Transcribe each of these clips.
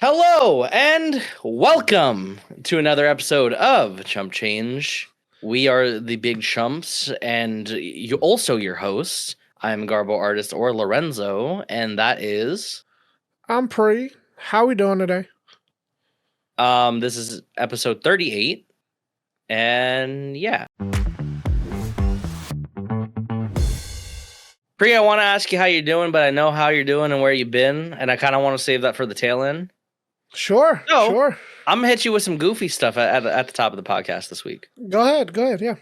Hello and welcome to another episode of Chump Change. We are the Big Chumps, and you also your hosts. I'm GarboArtist or Lorenzo, and that is I'm Pree. How we doing today? this is episode 38, and yeah. Pree, I want to ask you how you're doing, but I know how you're doing and where you've been, and I kind of want to save that for the tail end. Sure. I'm gonna hit you with some goofy stuff at the top of the podcast this week. Go ahead. Yeah.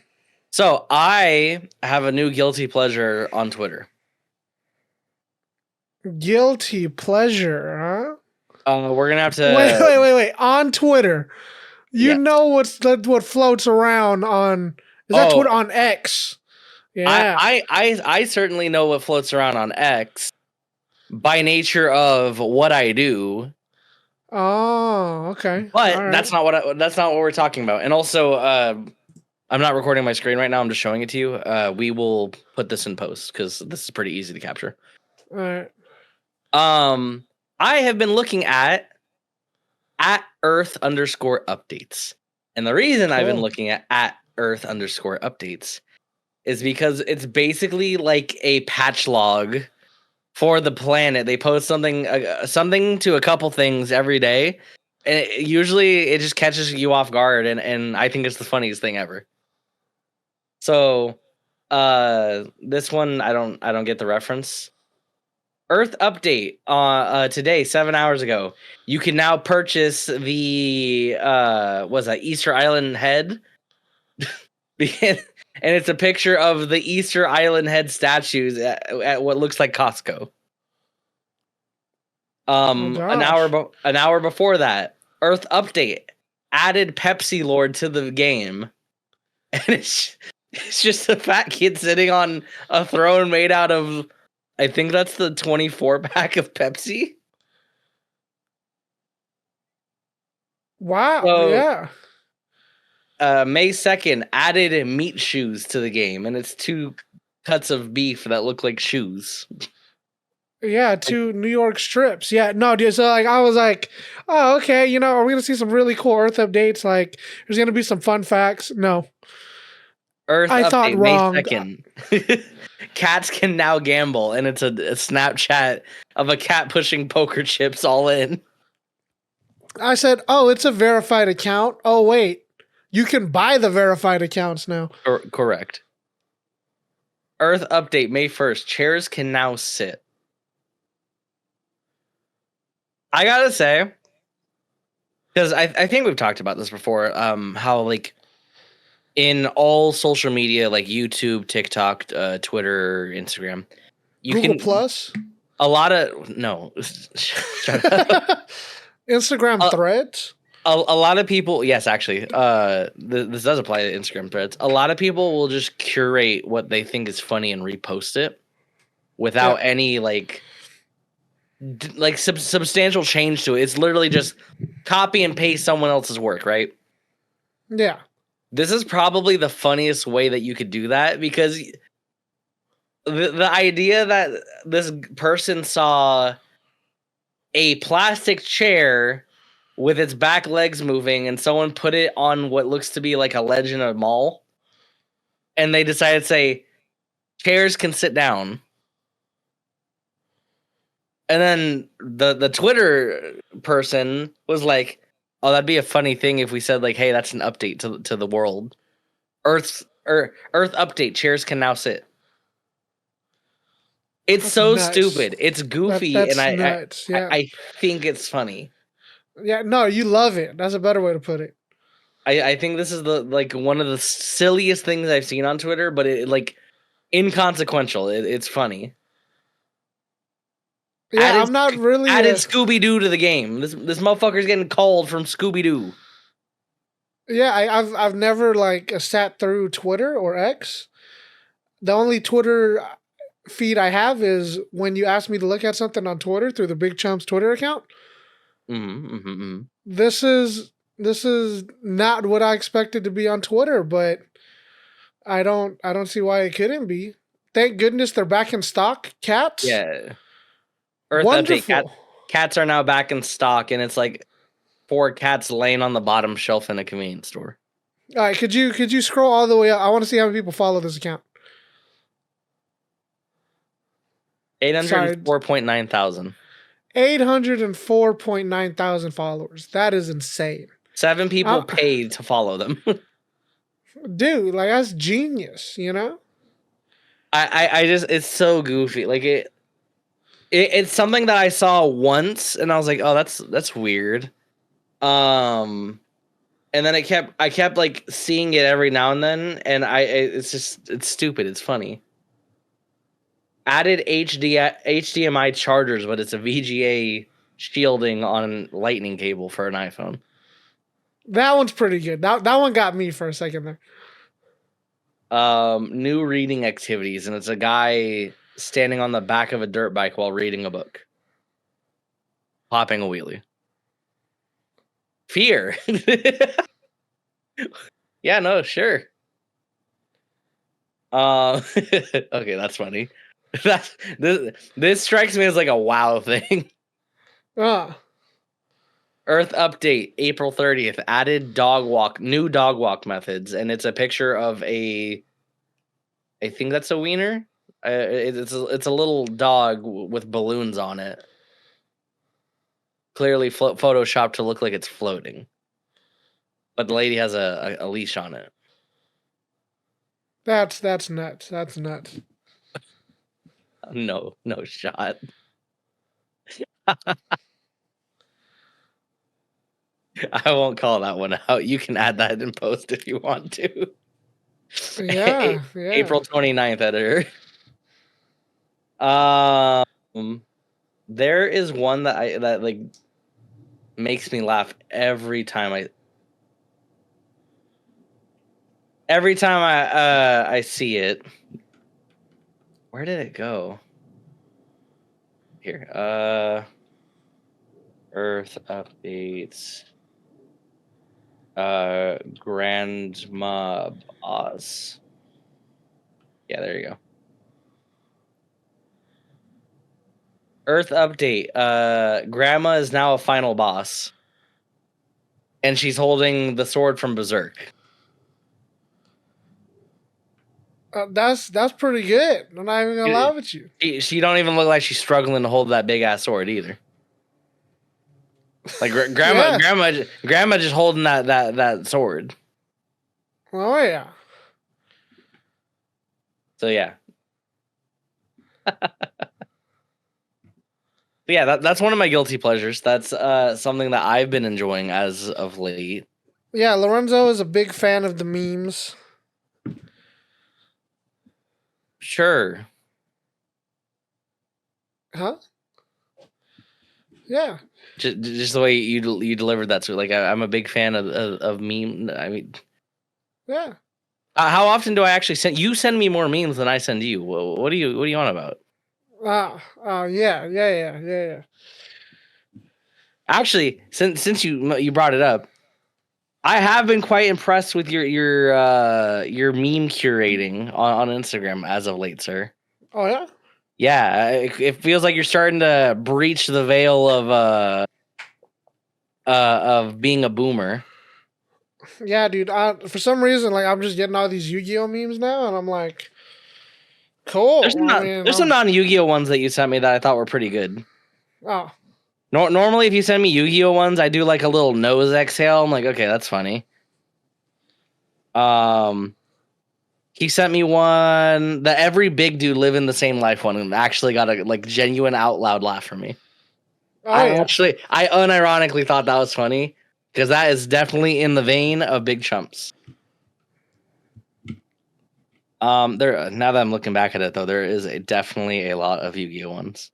So I have a new guilty pleasure on Twitter. Guilty pleasure, huh? We're gonna have to Wait. On Twitter, you know what floats around on? Is that Twitter on X? Yeah. I certainly know what floats around on X by nature of what I do. Oh, okay. But that's not what we're talking about. And also, I'm not recording my screen right now. I'm just showing it to you. We will put this in post because this is pretty easy to capture. All right. I have been looking at Earth_updates, and the reason I've been looking at Earth_updates is because it's basically like a patch log for the planet. They post something to a couple things every day, and usually it just catches you off guard, and I think it's the funniest thing ever. So, this one I don't get the reference. Earth update today, 7 hours ago. You can now purchase the Easter Island head. And it's a picture of the Easter Island head statues at what looks like Costco. An hour before that, Earth update added Pepsi Lord to the game, and it's just a fat kid sitting on a throne made out of, I think that's the 24 pack of Pepsi. Wow. So, yeah. May 2nd added meat shoes to the game, and it's 2 cuts of beef that look like shoes. Yeah, 2 New York strips. Yeah, no, dude. So I was like, oh, okay. Are we gonna see some really cool Earth updates? Like, there's gonna be some fun facts. No. Earth I update thought wrong. May 2nd. Cats can now gamble, and it's a Snapchat of a cat pushing poker chips all in. I said, oh, it's a verified account. Oh, wait. You can buy the verified accounts now. Correct. Earth update May 1st. Chairs can now sit. I gotta say, because I think we've talked about this before, how like in all social media, like YouTube, TikTok, Twitter, Instagram, Google Plus? A lot of no. Shut up. Instagram Threads? A lot of people, yes, actually, this does apply to Instagram Threads. A lot of people will just curate what they think is funny and repost it without any substantial change to it. It's literally just copy and paste someone else's work, right? Yeah. This is probably the funniest way that you could do that, because the idea that this person saw a plastic chair with its back legs moving, and someone put it on what looks to be like a Legend of Mall, and they decided to say, chairs can sit down. And then the Twitter person was like, oh, that'd be a funny thing if we said, like, hey, that's an update to the world. Earth update, chairs can now sit. It's that's so nuts. Stupid. It's goofy, and I think it's funny. Yeah, no, you love it. That's a better way to put it. I think this is one of the silliest things I've seen on Twitter, but it inconsequential. It's funny. Yeah, I'm not really added Scooby-Doo to the game. This motherfucker's getting called from Scooby-Doo. Yeah, I've never sat through Twitter or X. The only Twitter feed I have is when you ask me to look at something on Twitter through the Big Chumps Twitter account. This is not what I expected to be on Twitter, but I don't see why it couldn't be. Thank goodness they're back in stock. Cats. Yeah. Earth wonderful. Update. cats are now back in stock, and it's like 4 cats laying on the bottom shelf in a convenience store. All right, could you scroll all the way up? I want to see how many people follow this account. 804.9 thousand. 804.9 thousand followers. That is insane. 7 people paid to follow them. Dude, like that's genius, you know? I just, it's so goofy. Like it's something that I saw once and I was like, oh, that's weird. And then I kept like seeing it every now and then, and it's stupid. It's funny. Added HDMI chargers, but it's a VGA shielding on lightning cable for an iPhone. That one's pretty good. That one got me for a second there. New reading activities, and it's a guy standing on the back of a dirt bike while reading a book. Popping a wheelie. Fear. Yeah, no, sure. Okay, that's funny. This strikes me as like a wow thing. Earth update, April 30th. Added new dog walk methods, and it's a picture of I think that's a wiener. It's a little dog with balloons on it. Clearly photoshopped to look like it's floating. But the lady has a leash on it. That's nuts. That's nuts. No shot. I won't call that one out. You can add that in post if you want to. Yeah. April 29th, editor. There is one that like makes me laugh every time I see it. Where did it go? Here. Earth updates. Grandma Oz. Yeah, there you go. Earth update. Grandma is now a final boss. And she's holding the sword from Berserk. That's pretty good. I'm not even gonna lie with you. She don't even look like she's struggling to hold that big ass sword either. Like grandma just holding that sword. Oh yeah. So yeah. Yeah, that's one of my guilty pleasures. That's something that I've been enjoying as of late. Yeah, Lorenzo is a big fan of the memes. Sure. Huh? Yeah. Just the way you delivered that. So like I'm a big fan of meme. I mean, yeah. How often do I actually send you? Send me more memes than I send you. What do you on about? Yeah. Actually, since you brought it up, I have been quite impressed with your meme curating on Instagram as of late, sir. Oh yeah. Yeah, it feels like you're starting to breach the veil of being a boomer. Yeah, dude. For some reason, like I'm just getting all these Yu-Gi-Oh memes now, and I'm like, cool. There's some non-Yu-Gi-Oh ones that you sent me that I thought were pretty good. Oh. Normally, if you send me Yu-Gi-Oh ones, I do like a little nose exhale. I'm like, okay, that's funny. He sent me one that every big dude live in the same life one, and actually got a like genuine out loud laugh from me. Oh, I unironically thought that was funny because that is definitely in the vein of Big Chumps. Now that I'm looking back at it though, there is definitely a lot of Yu-Gi-Oh ones.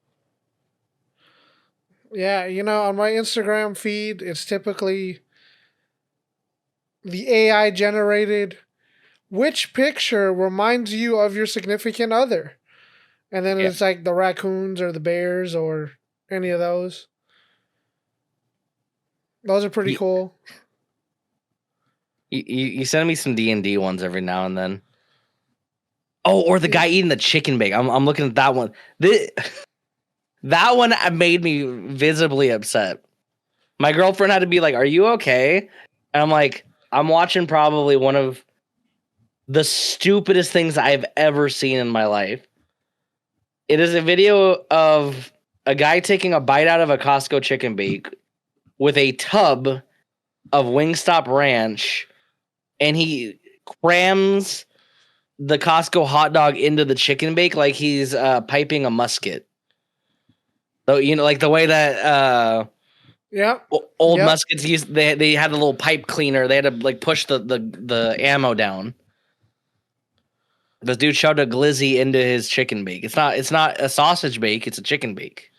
Yeah, on my Instagram feed, it's typically the AI generated, which picture reminds you of your significant other? And then it's like the raccoons or the bears or any of those. Those are pretty cool. You send me some D&D ones every now and then. Oh, or the guy eating the chicken bake. I'm looking at that one. That one made me visibly upset. My girlfriend had to be like, "Are you okay?" And I'm like, "I'm watching probably one of the stupidest things I've ever seen in my life." It is a video of a guy taking a bite out of a Costco chicken bake with a tub of Wingstop ranch, and he crams the Costco hot dog into the chicken bake like he's piping a musket. So like the way that Yep. old muskets used, they had a little pipe cleaner. They had to like push the ammo down. This dude shoved a glizzy into his chicken bake. It's not a sausage bake. It's a chicken bake.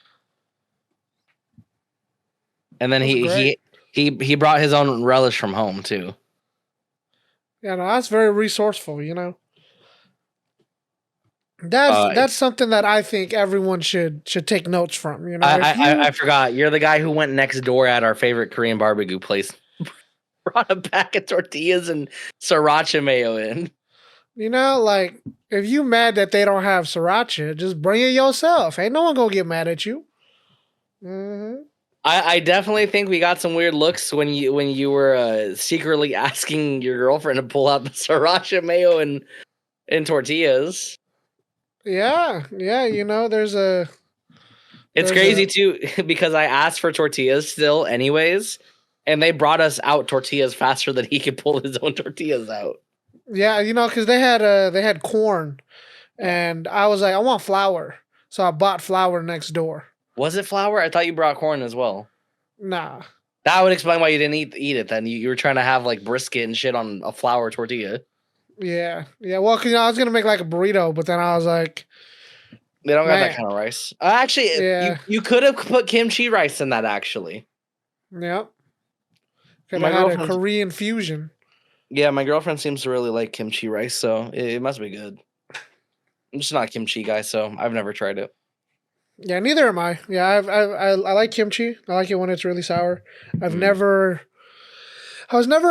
And then he brought his own relish from home too. Yeah, no, that's very resourceful. That's something that I think everyone should take notes from. I forgot. You're the guy who went next door at our favorite Korean barbecue place. Brought a pack of tortillas and sriracha mayo in. Like if you mad that they don't have sriracha, just bring it yourself. Ain't no one gonna get mad at you. Mm-hmm. I definitely think we got some weird looks when you were secretly asking your girlfriend to pull out the sriracha mayo and tortillas. Yeah, there's a. It's crazy too because I asked for tortillas still, anyways, and they brought us out tortillas faster than he could pull his own tortillas out. Yeah, because they had corn, and I was like, I want flour, so I bought flour next door. Was it flour? I thought you brought corn as well. Nah. That would explain why you didn't eat it then. You were trying to have like brisket and shit on a flour tortilla. Yeah. Well, because I was gonna make like a burrito, but then I was like, they don't got that kind of rice. Actually, yeah. you could have put kimchi rice in that. Actually. Yep. Could have had a Korean fusion. Yeah, my girlfriend seems to really like kimchi rice, so it must be good. I'm just not a kimchi guy, so I've never tried it. Yeah, neither am I. Yeah, I like kimchi. I like it when it's really sour. I was never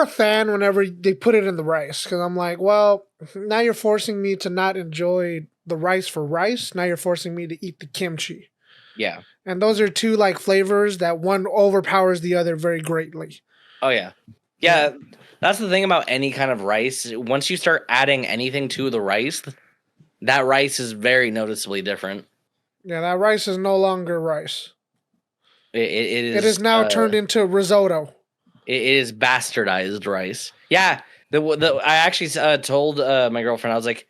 a fan whenever they put it in the rice because I'm like, well, now you're forcing me to not enjoy the rice for rice. Now you're forcing me to eat the kimchi. Yeah. And those are two like flavors that one overpowers the other very greatly. Oh yeah. Yeah, that's the thing about any kind of rice. Once you start adding anything to the rice, that rice is very noticeably different. Yeah, that rice is no longer rice. It is. It is now turned into risotto. It is bastardized rice. Yeah, I actually told my girlfriend, I was like,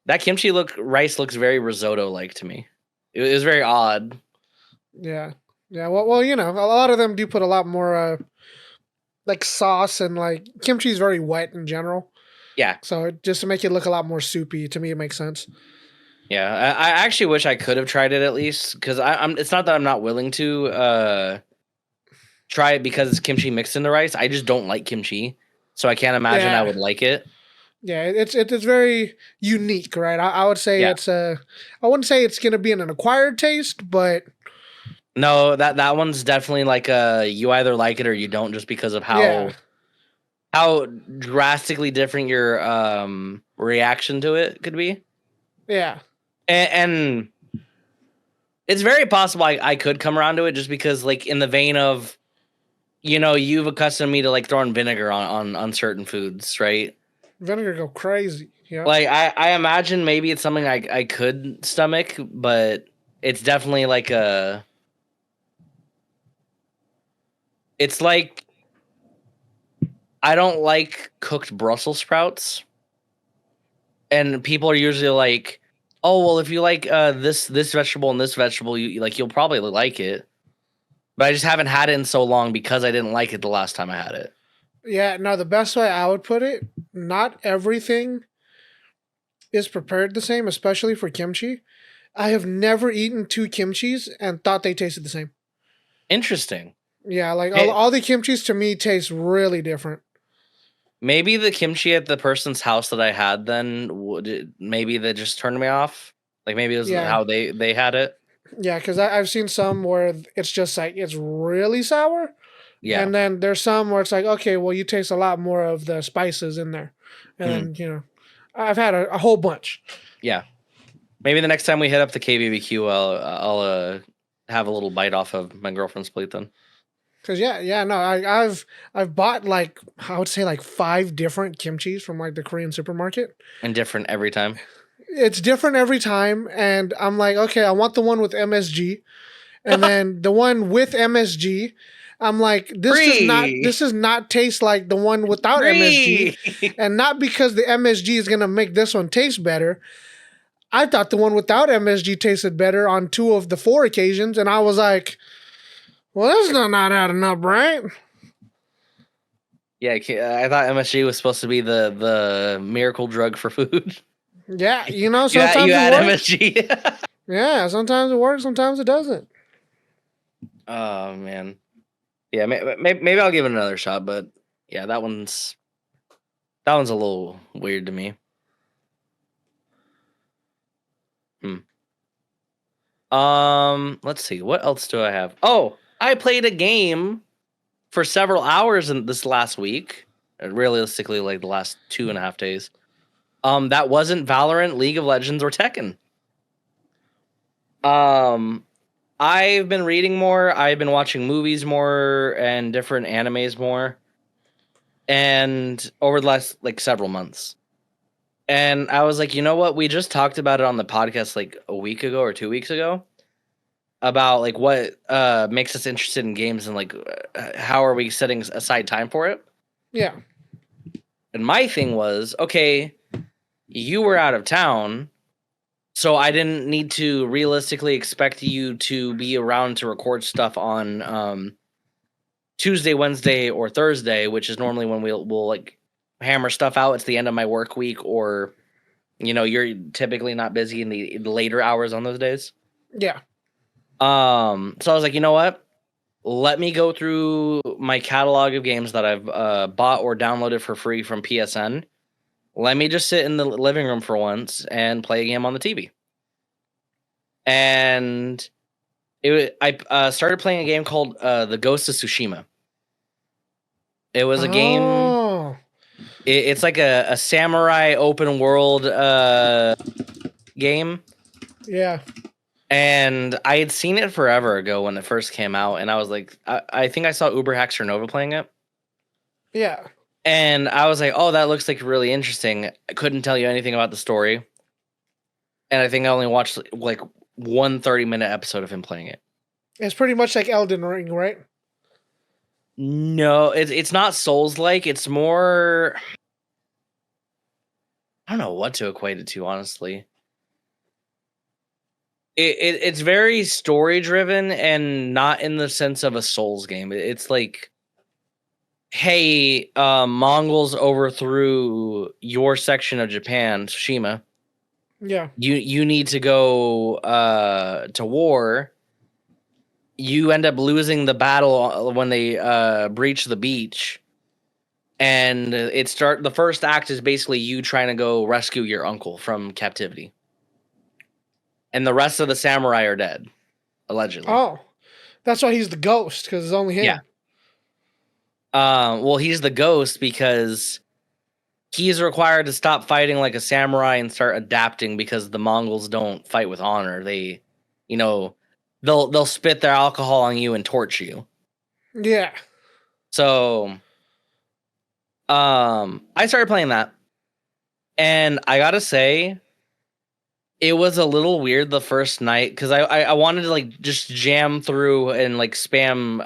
that kimchi rice looks very risotto like to me. It was very odd. Yeah. Well, a lot of them do put a lot more like sauce and like kimchi is very wet in general. Yeah. So just to make it look a lot more soupy, to me, it makes sense. Yeah, I actually wish I could have tried it at least because I'm. It's not that I'm not willing to try it because it's kimchi mixed in the rice. I just don't like kimchi, so I can't imagine I would like it. Yeah, it's very unique, right? I would say it's I wouldn't say it's gonna be an acquired taste, but no, that one's definitely like you either like it or you don't, just because of how drastically different your reaction to it could be. Yeah. And it's very possible I could come around to it just because, like, in the vein of, you've accustomed me to like throwing vinegar on certain foods, right? Vinegar go crazy. Yeah. Like I imagine maybe it's something I could stomach, but it's definitely like it's like I don't like cooked Brussels sprouts, and people are usually like, oh, well, if you like this vegetable and this vegetable, you'll probably like it. But I just haven't had it in so long because I didn't like it the last time I had it. Yeah, no, the best way I would put it, not everything is prepared the same, especially for kimchi. I have never eaten two kimchis and thought they tasted the same. Interesting. Yeah, like all the kimchis to me taste really different. Maybe the kimchi at the person's house that I had then, maybe they just turned me off. Like maybe it was how they had it. Yeah, because I've seen some where it's just like, it's really sour. Yeah. And then there's some where it's like, okay, well, you taste a lot more of the spices in there. And then, I've had a whole bunch. Yeah. Maybe the next time we hit up the KBBQ, I'll have a little bite off of my girlfriend's plate then. Cause no, I've bought like I would say like 5 different kimchis from like the Korean supermarket. And different every time. It's different every time, and I'm like, okay, I want the one with MSG, and then the one with MSG. I'm like, Pree! this does not taste like the one without MSG, and not because the MSG is gonna make this one taste better. I thought the one without MSG tasted better on 2 of the 4 occasions, and I was like, well, that's not adding up, right? Yeah, I thought MSG was supposed to be the miracle drug for food. Yeah, you know, sometimes you add it works. MSG. Yeah, sometimes it works, sometimes it doesn't. Oh man, yeah, maybe I'll give it another shot, but yeah, that one's a little weird to me. Let's see, what else do I have? Oh, I played a game for several hours in this last week. Realistically, like the last 2.5 days. That wasn't Valorant, League of Legends, or Tekken. I've been reading more. I've been watching movies more and different animes more. And over the last like several months. And I was like, you know what? We just talked about it on the podcast like a week ago or 2 weeks ago about like what makes us interested in games and like how are we setting aside time for it? Yeah. And my thing was, okay, you were out of town, so I didn't need to realistically expect you to be around to record stuff on Tuesday, Wednesday, or Thursday, which is normally when we'll like hammer stuff out. It's the end of my work week, or you know, you're typically not busy in the later hours on those days. Yeah. So I was like, you know what? Let me go through my catalog of games that I've bought or downloaded for free from PSN. Let me just sit in the living room for once and play a game on the TV. And I started playing a game called The Ghost of Tsushima. It was a game. It's like a samurai open world game. Yeah. And I had seen it forever ago when it first came out, and I was like, I think I saw Uber Haxer Nova playing it. Yeah. And I was like, oh, that looks like really interesting. I couldn't tell you anything about the story. And I think I only watched like 1 30-minute episode of him playing it. It's pretty much like Elden Ring, right? No, it's not Souls-like. It's more... I don't know what to equate it to, honestly. It's very story-driven and not in the sense of a Souls game. It's like, hey, Mongols overthrew your section of Japan, Tsushima. Yeah. You need to go to war. You end up losing the battle when they breach the beach. And the first act is basically you trying to go rescue your uncle from captivity. And the rest of the samurai are dead, allegedly. Oh, that's why he's the ghost, because it's only him. Yeah. Well, he's the ghost because he's required to stop fighting like a samurai and start adapting because the Mongols don't fight with honor. They, you know, they'll spit their alcohol on you and torch you. Yeah. So, I started playing that, and I gotta say, it was a little weird the first night because I wanted to like just jam through and like spam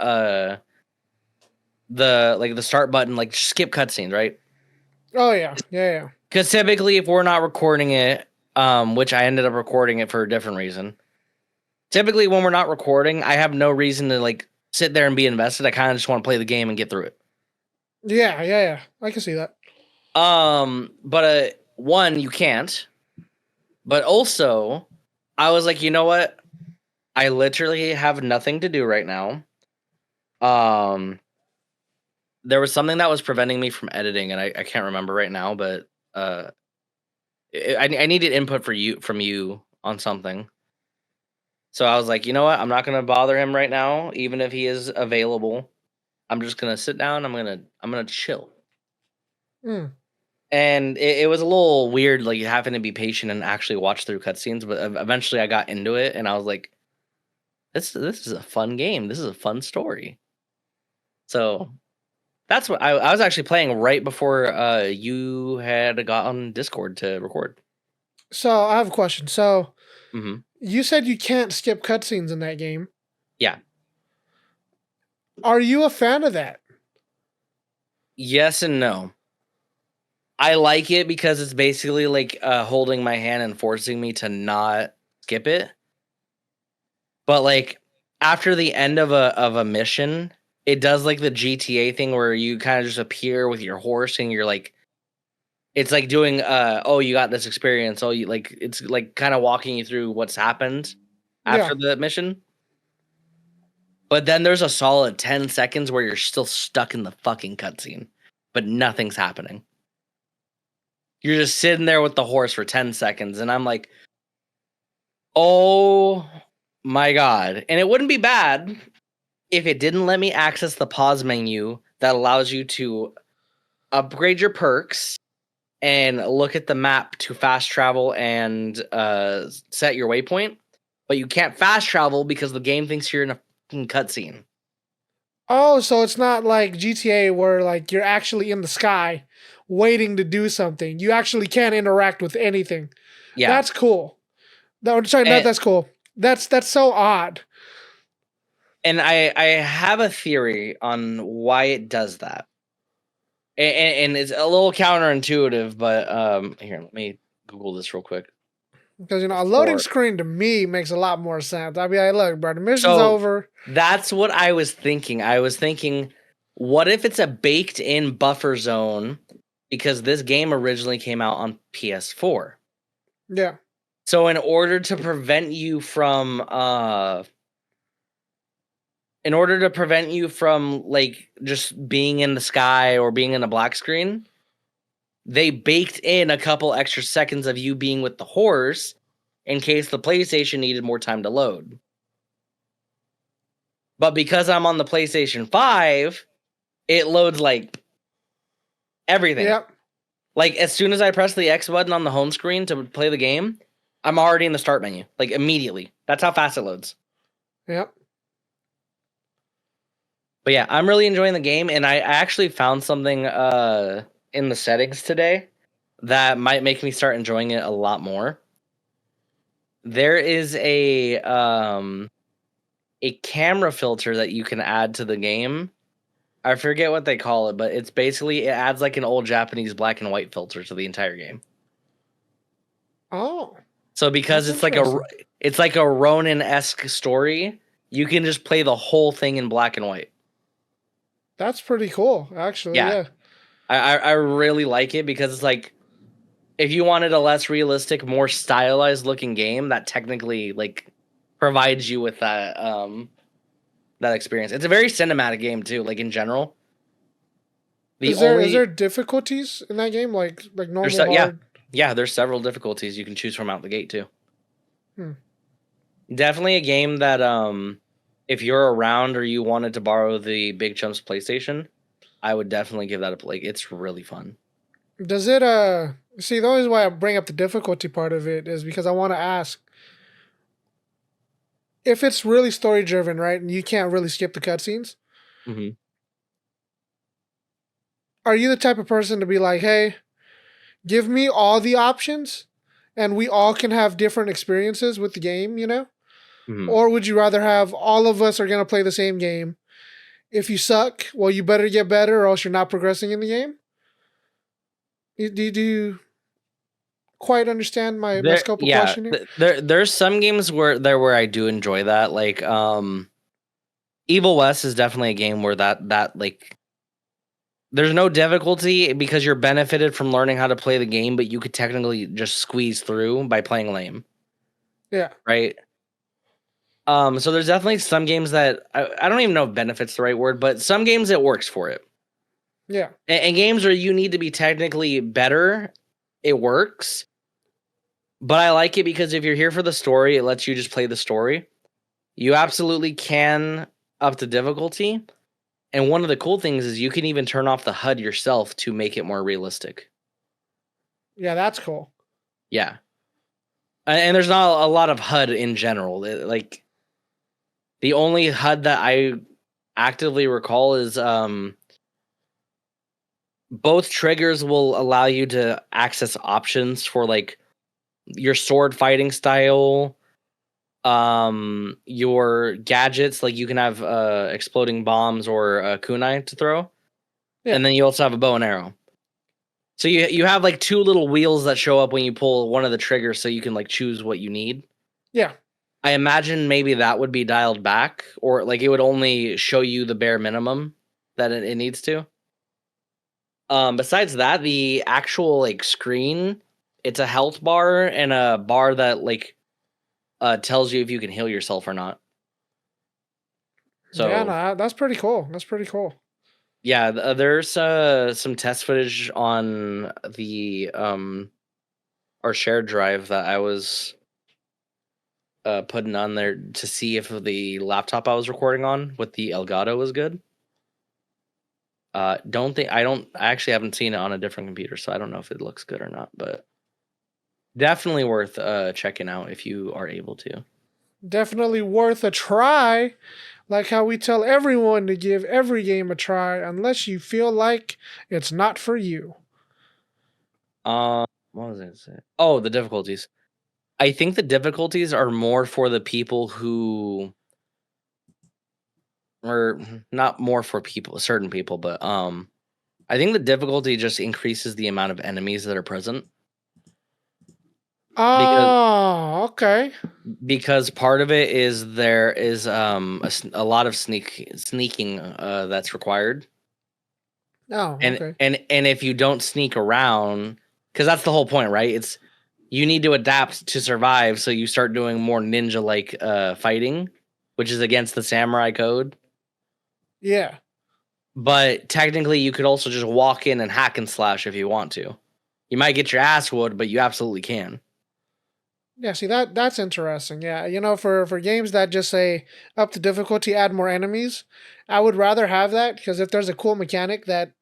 the start button, like skip cutscenes, right? Oh yeah. Yeah. Because typically, if we're not recording it, which I ended up recording it for a different reason. Typically, when we're not recording, I have no reason to like sit there and be invested. I kind of just want to play the game and get through it. Yeah. I can see that. But one, you can't. But also, I was like, you know what? I literally have nothing to do right now. There was something that was preventing me from editing, and I can't remember right now, but I needed input from you on something. So I was like, you know what? I'm not gonna bother him right now, even if he is available. I'm just gonna sit down. I'm gonna chill. And it was a little weird, like having to be patient and actually watch through cutscenes. But eventually, I got into it, and I was like, this is a fun game. This is a fun story. So that's what I was actually playing right before you had got on Discord to record. So I have a question. So Mm-hmm. you said you can't skip cutscenes in that game. Yeah. Are you a fan of that? Yes and no. I like it because it's basically like holding my hand and forcing me to not skip it. But like after the end of a mission, it does like the GTA thing where you kind of just appear with your horse and you're like, it's like doing oh, you got this experience. Oh, you like, it's like kind of walking you through what's happened after the mission. But then there's a solid 10 seconds where you're still stuck in the fucking cutscene, but nothing's happening. You're just sitting there with the horse for 10 seconds, and I'm like, oh my god. And it wouldn't be bad if it didn't let me access the pause menu that allows you to upgrade your perks and look at the map to fast travel and set your waypoint. But you can't fast travel because the game thinks you're in a fucking cutscene. Oh, so it's not like GTA where like you're actually in the sky waiting to do something. You actually can't interact with anything. Yeah. That's cool. That's cool. That's so odd. And I have a theory on why it does that. And it's a little counterintuitive, but here, let me Google this real quick. Because a loading screen to me makes a lot more sense. I'd be like, look, bro, the mission's over. That's what I was thinking. I was thinking, what if it's a baked in buffer zone? Because this game originally came out on PS4. Yeah. So in order to prevent you from like just being in the sky or being in a black screen, they baked in a couple extra seconds of you being with the horse in case the PlayStation needed more time to load. But because I'm on the PlayStation 5, it loads like everything. Yep. Like as soon as I press the X button on the home screen to play the game, I'm already in the start menu, like immediately. That's how fast it loads. Yep. But yeah, I'm really enjoying the game, and I actually found something in the settings today that might make me start enjoying it a lot more. There is a camera filter that you can add to the game. I forget what they call it, but it's basically, it adds like an old Japanese black and white filter to the entire game. Oh. So because it's like a Ronin-esque story, you can just play the whole thing in black and white. That's pretty cool, actually. Yeah. I really like it because it's like, if you wanted a less realistic, more stylized looking game, that technically like provides you with that that experience. It's a very cinematic game too, like in general. Is there difficulties in that game, like normal, hard? Yeah, there's several difficulties you can choose from out the gate too. Definitely a game that if you're around or you wanted to borrow the Big Chumps PlayStation, I would definitely give that a play. It's really fun. Does it see, the only reason why I bring up the difficulty part of it is because I want to ask if it's really story driven, right? And you can't really skip the cutscenes. Mm-hmm. Are you the type of person to be like, hey, give me all the options and we all can have different experiences with the game, you know? Mm-hmm. Or would you rather have all of us are going to play the same game? If you suck, well, you better get better or else you're not progressing in the game? Do you quite understand my scope of question here? There's some games where I do enjoy that. Like Evil West is definitely a game where that like there's no difficulty because you're benefited from learning how to play the game, but you could technically just squeeze through by playing lame. Yeah. Right. So there's definitely some games that I don't even know if benefit's the right word, but some games it works for it. Yeah. And games where you need to be technically better, it works. But I like it because if you're here for the story, it lets you just play the story. You absolutely can up the difficulty. And one of the cool things is you can even turn off the HUD yourself to make it more realistic. Yeah, that's cool. Yeah. And there's not a lot of HUD in general. The only HUD that I actively recall is both triggers will allow you to access options for like your sword fighting style, your gadgets, like you can have exploding bombs or a kunai to throw. Yeah. And then you also have a bow and arrow. So you have like two little wheels that show up when you pull one of the triggers, so you can like choose what you need. Yeah. I imagine maybe that would be dialed back, or like it would only show you the bare minimum that it needs to. Besides that, the actual like screen, it's a health bar and a bar that like tells you if you can heal yourself or not. So yeah, no, that's pretty cool. That's pretty cool. Yeah, there's some test footage on the our shared drive that I was putting on there to see if the laptop I was recording on with the Elgato was good. I actually haven't seen it on a different computer, so I don't know if it looks good or not, but definitely worth checking out if you are able to. Definitely worth a try. Like how we tell everyone to give every game a try unless you feel like it's not for you. What was I saying? Oh, the difficulties. I think the difficulties are more for the people who, or not more for people, certain people, but I think the difficulty just increases the amount of enemies that are present. Oh, okay. Because part of it is there is a lot of sneaking that's required. Oh, okay. And if you don't sneak around, because that's the whole point, right? It's you need to adapt to survive, so you start doing more ninja like fighting, which is against the samurai code. Yeah. But technically, you could also just walk in and hack and slash if you want to. You might get your ass whooped, but you absolutely can. Yeah, see that's interesting. Yeah, you know, for games that just say up to difficulty, add more enemies, I would rather have that because if there's a cool mechanic that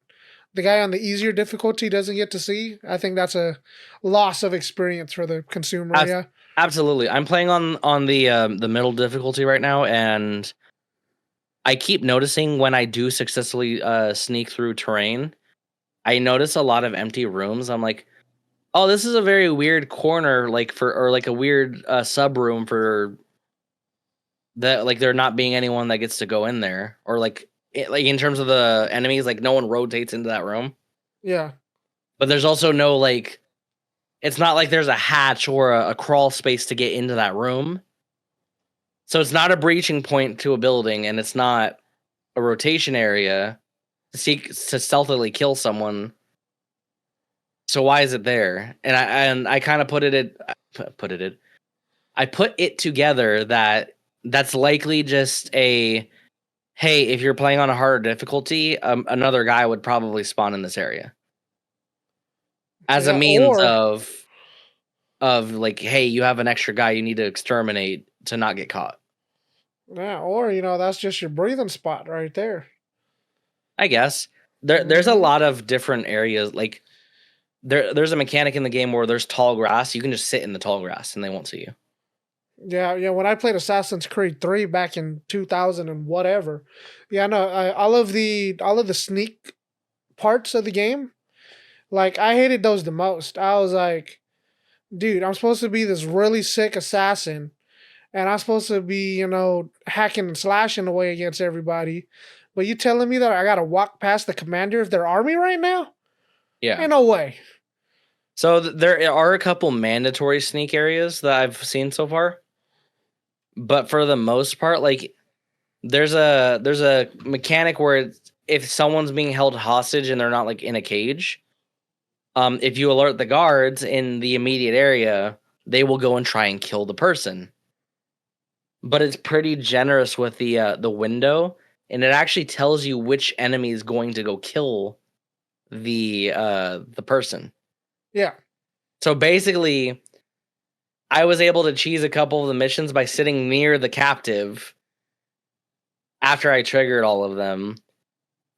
the guy on the easier difficulty doesn't get to see, I think that's a loss of experience for the consumer. Yeah, absolutely. I'm playing on the middle difficulty right now, and I keep noticing when I do successfully sneak through terrain, I notice a lot of empty rooms. I'm like, oh, this is a very weird corner, like or like a weird sub room for that. Like there not being anyone that gets to go in there, or like like in terms of the enemies, like no one rotates into that room. Yeah. But there's also no like, it's not like there's a hatch or a crawl space to get into that room. So it's not a breaching point to a building, and it's not a rotation area to stealthily kill someone. So why is it there? And I kind of put it together that that's likely just a, hey, if you're playing on a harder difficulty, another guy would probably spawn in this area as a means of like, hey, you have an extra guy you need to exterminate to not get caught. Yeah, or you know, that's just your breathing spot right there. I guess there's a lot of different areas. Like there's a mechanic in the game where there's tall grass. You can just sit in the tall grass and they won't see you. Yeah, yeah. When I played Assassin's Creed 3 back in 2000 and whatever, yeah, no, all of the sneak parts of the game, like I hated those the most. I was like, dude, I'm supposed to be this really sick assassin, and I'm supposed to be, you know, hacking and slashing away against everybody. But you telling me that I gotta walk past the commander of their army right now? Yeah, ain't no way. So there are a couple mandatory sneak areas that I've seen so far, but for the most part, like there's a mechanic where if someone's being held hostage and they're not like in a cage, if you alert the guards in the immediate area, they will go and try and kill the person. But it's pretty generous with the window, and it actually tells you which enemy is going to go kill the person. Yeah. So basically, I was able to cheese a couple of the missions by sitting near the captive after I triggered all of them.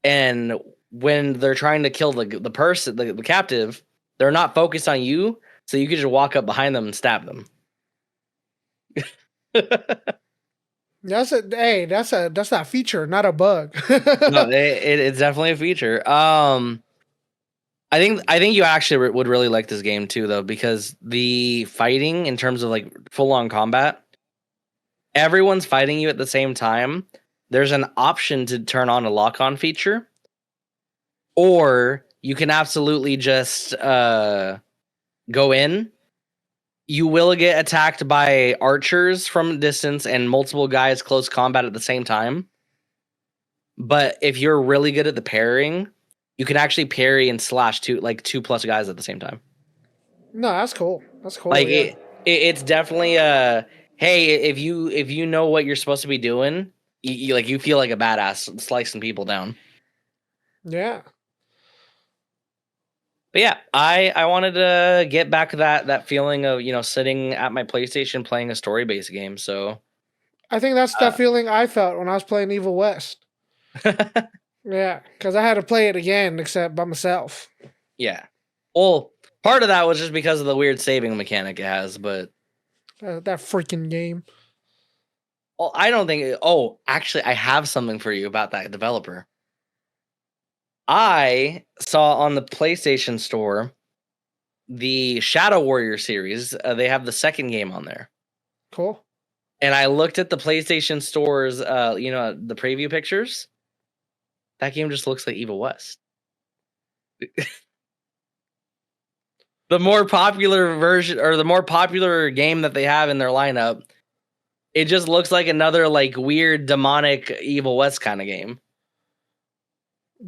And when they're trying to kill the person, the captive, they're not focused on you, so you can just walk up behind them and stab them. That's that feature, not a bug. No, it's definitely a feature. I think you actually would really like this game too, though, because the fighting in terms of like full on combat, everyone's fighting you at the same time. There's an option to turn on a lock on feature, or you can absolutely just go in. You will get attacked by archers from distance and multiple guys close combat at the same time. But if you're really good at the parrying, you can actually parry and slash two plus guys at the same time. No, that's cool. That's cool. Like Yeah. it's definitely hey, if you know what you're supposed to be doing, you feel like a badass slicing people down. Yeah. But yeah, I wanted to get back that feeling of, sitting at my PlayStation playing a story-based game. So I think that's the feeling I felt when I was playing Evil West. Yeah, because I had to play it again, except by myself. Yeah. Well, part of that was just because of the weird saving mechanic it has, but that freaking game. well, I don't think. Oh, actually, I have something for you about that developer. I saw on the PlayStation Store the Shadow Warrior series. They have the second game on there. Cool. And I looked at the PlayStation Store's, the preview pictures. That game just looks like Evil West. The more popular version, or the more popular game that they have in their lineup, it just looks like another like weird demonic Evil West kind of game.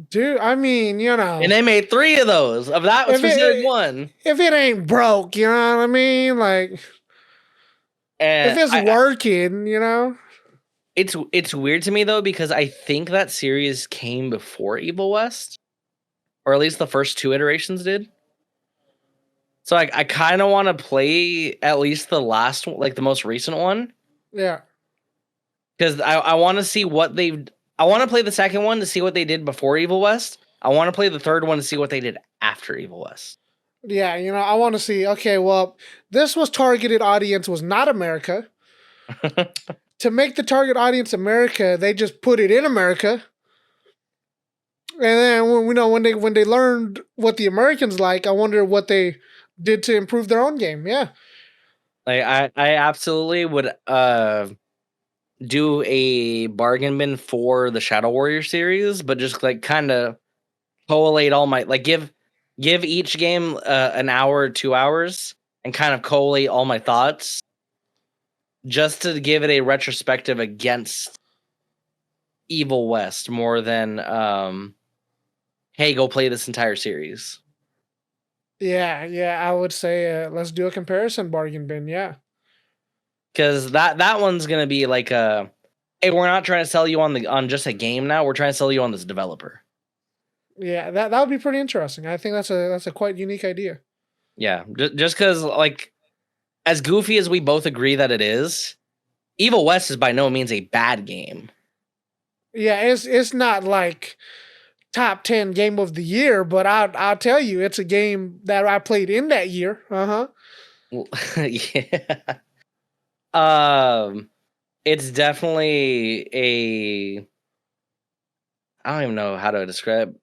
Dude, I mean, And they made 3 of those. Of that specific one. If it ain't broke, you know what I mean? Like, if it's working, It's weird to me, though, because I think that series came before Evil West. Or at least the first 2 iterations did. So I kind of want to play at least the last one, like the most recent one. Yeah. Because I want to see what they've... I want to play the second one to see what they did before Evil West. I want to play the third one to see what they did after Evil West. Yeah, I want to see, okay, well, this was targeted audience was not America. To make the target audience America, they just put it in America. And then when they learned what the Americans like, I wonder what they did to improve their own game. Yeah. Like I absolutely would do a bargain bin for the Shadow Warrior series, but just like kind of collate all my give each game an hour, 2 hours, and kind of collate all my thoughts, just to give it a retrospective against Evil West more than hey, go play this entire series. Yeah, I would say let's do a comparison bargain bin. Yeah. Because that one's gonna be like hey, we're not trying to sell you on just a game now. We're trying to sell you on this developer. Yeah, that would be pretty interesting. I think that's a quite unique idea. Yeah, just because like as goofy as we both agree that it is, Evil West is by no means a bad game. Yeah, it's not like top 10 game of the year, but I'll tell you, it's a game that I played in that year. Yeah. It's definitely I don't even know how to describe.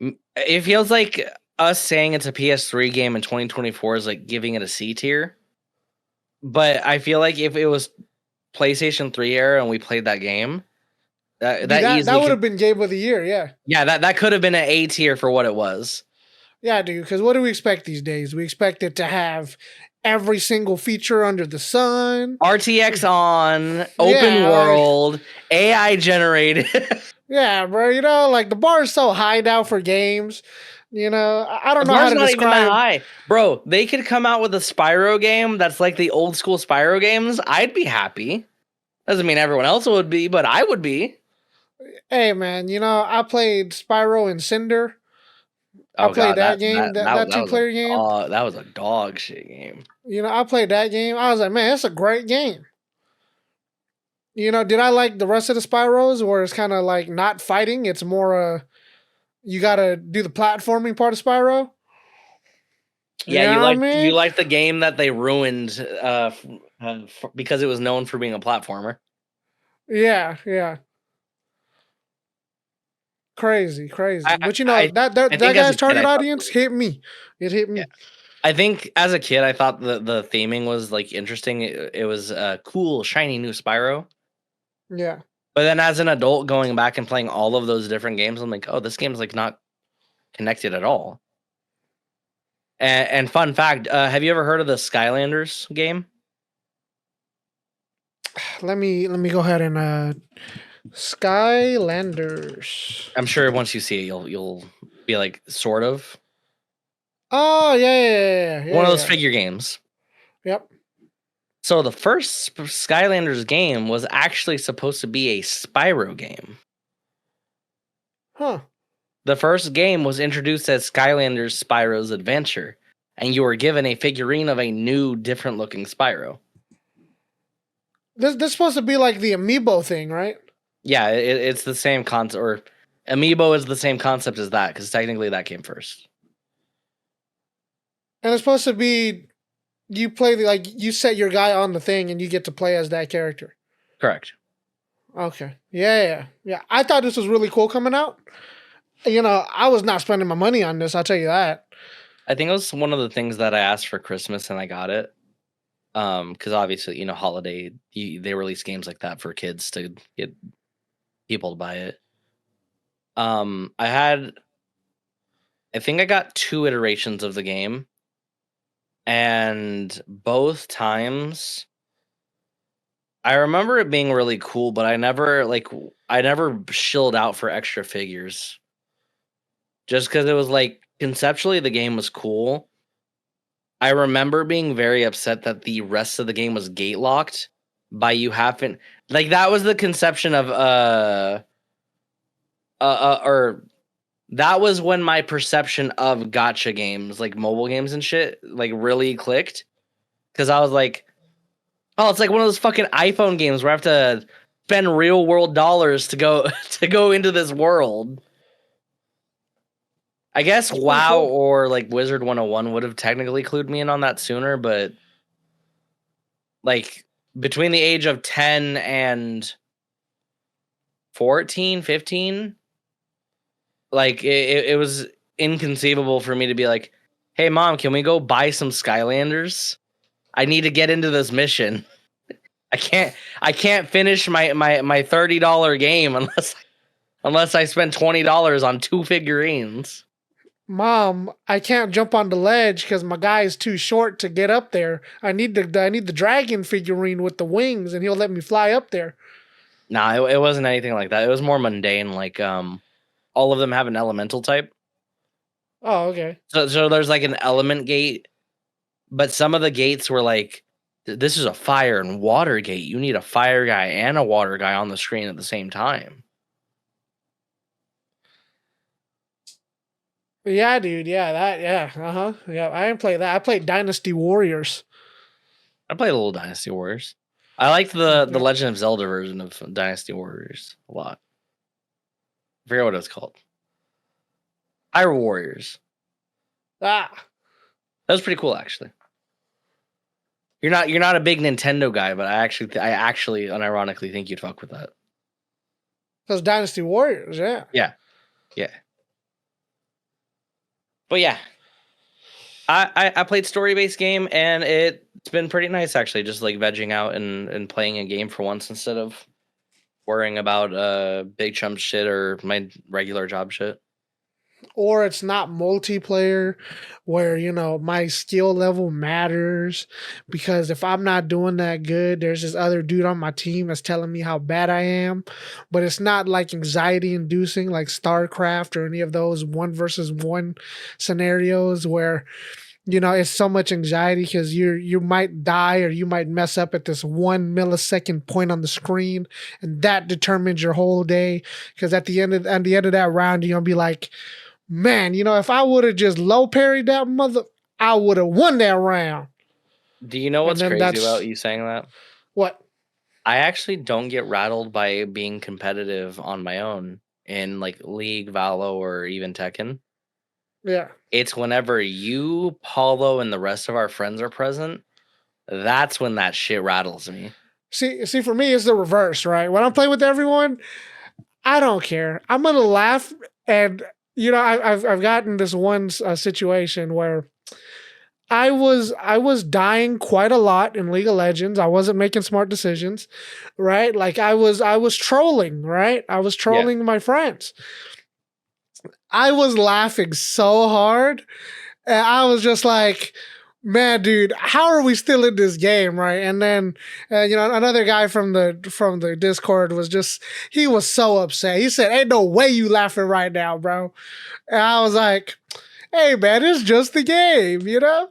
It feels like us saying it's a PS3 game in 2024 is like giving it a C tier. But I feel like if it was PlayStation 3 era and we played that game, that would have been game of the year. Yeah. Yeah, that could have been an A tier for what it was. Yeah, dude. Because what do we expect these days? We expect it to have every single feature under the sun. RTX on, open world, AI generated. Yeah, bro. Like the bar is so high now for games. I don't know how to describe. Even that high. Bro, they could come out with a Spyro game that's like the old school Spyro games. I'd be happy. Doesn't mean everyone else would be, but I would be. Hey, man, I played Spyro and Cinder. I played that game, that 2-player game. That was a dog shit game. I played that game. I was like, man, it's a great game. Did I like the rest of the Spyros where it's kind of like not fighting? It's more, you got to do the platforming part of Spyro. Yeah, you like the game that they ruined because it was known for being a platformer. Yeah, yeah. Crazy, crazy. I But I I that think as a guy's kid target I thought audience hit me. It hit yeah. me. I think as a kid I thought the theming was like interesting. It was a cool shiny new Spyro. Yeah. But then as an adult going back and playing all of those different games, I'm like, oh, this game's like not connected at all. And fun fact, have you ever heard of the Skylanders game? Let me go ahead and Skylanders. I'm sure once you see it, you'll be like, sort of. Oh yeah, yeah, yeah, yeah, One yeah, of those yeah. figure games. Yep. So the first Skylanders game was actually supposed to be a Spyro game. Huh. The first game was introduced as Skylanders Spyro's Adventure, and you were given a figurine of a new, different looking Spyro. This supposed to be like the amiibo thing, right? Yeah, it's the same concept, or Amiibo is the same concept as that, because technically that came first. And it's supposed to be you play the like you set your guy on the thing and you get to play as that character. Correct. Okay. Yeah, yeah, yeah. I thought this was really cool coming out. You know, I was not spending my money on this. I'll tell you that. I think it was one of the things that I asked for Christmas and I got it. Because obviously, holiday, they release games like that for kids to get people to buy it. I think I got 2 iterations of the game, and both times I remember it being really cool, but I never shilled out for extra figures. Just because it was like conceptually the game was cool. I remember being very upset that the rest of the game was gate locked by you having like that was the conception of or that was when my perception of gacha games, like mobile games and shit, like really clicked. Cause I was like, oh, it's like one of those fucking iPhone games where I have to spend real world dollars to go to go into this world. I guess That's pretty WoW cool. or like Wizard 101 would have technically clued me in on that sooner, but like between the age of 10 and 14, 15, like it was inconceivable for me to be like, hey mom, can we go buy some Skylanders? I need to get into this mission. I can't finish my $30 game unless I spend $20 on 2 figurines. Mom, I can't jump on the ledge because my guy is too short to get up there. I need the dragon figurine with the wings, and he'll let me fly up there. Nah, it wasn't anything like that. It was more mundane. Like all of them have an elemental type. Oh, okay. So there's like an element gate, but some of the gates were like, this is a fire and water gate. You need a fire guy and a water guy on the screen at the same time. Yeah, dude. Yeah, that. Yeah. Uh huh. Yeah, I didn't play that. I played Dynasty Warriors. I played a little Dynasty Warriors. I liked the Yeah. Legend of Zelda version of Dynasty Warriors a lot. I forget what it was called. Hyrule Warriors. Ah, That was pretty cool, actually. You're not a big Nintendo guy, but I actually unironically think you'd fuck with that. those Dynasty Warriors. Yeah. Yeah, yeah. But yeah, I played story based game and it's been pretty nice actually. Just like vegging out and playing a game for once instead of worrying about Big Chump shit or my regular job shit. Or it's not multiplayer where, you know, my skill level matters because if I'm not doing that good, there's this other dude on my team that's telling me how bad I am. But it's not like anxiety inducing like StarCraft or any of those 1 versus 1 scenarios where, you know, it's so much anxiety because you might die or you might mess up at this 1 millisecond point on the screen, and that determines your whole day. Because at the end of that round, you're gonna be like, man, you know, if I would have just low parried that I would have won that round. Do you know And what's then crazy that's about you saying that? what? I actually don't get rattled by being competitive on my own in like League, Valo, or even Tekken. Yeah. It's whenever you, Paulo, and the rest of our friends are present, that's when that shit rattles me. See, for me, it's the reverse, right? When I'm playing with everyone, I don't care. I'm gonna laugh, and I've gotten this one situation where I was dying quite a lot in League of Legends. I wasn't making smart decisions, right? Like I was trolling, right? I was Yeah. trolling my friends. I was laughing so hard, and I was just like, man, dude, how are we still in this game, right? And then, another guy from the Discord he was so upset. He said, "Ain't no way you laughing right now, bro." And I was like, "Hey, man, it's just the game, you know."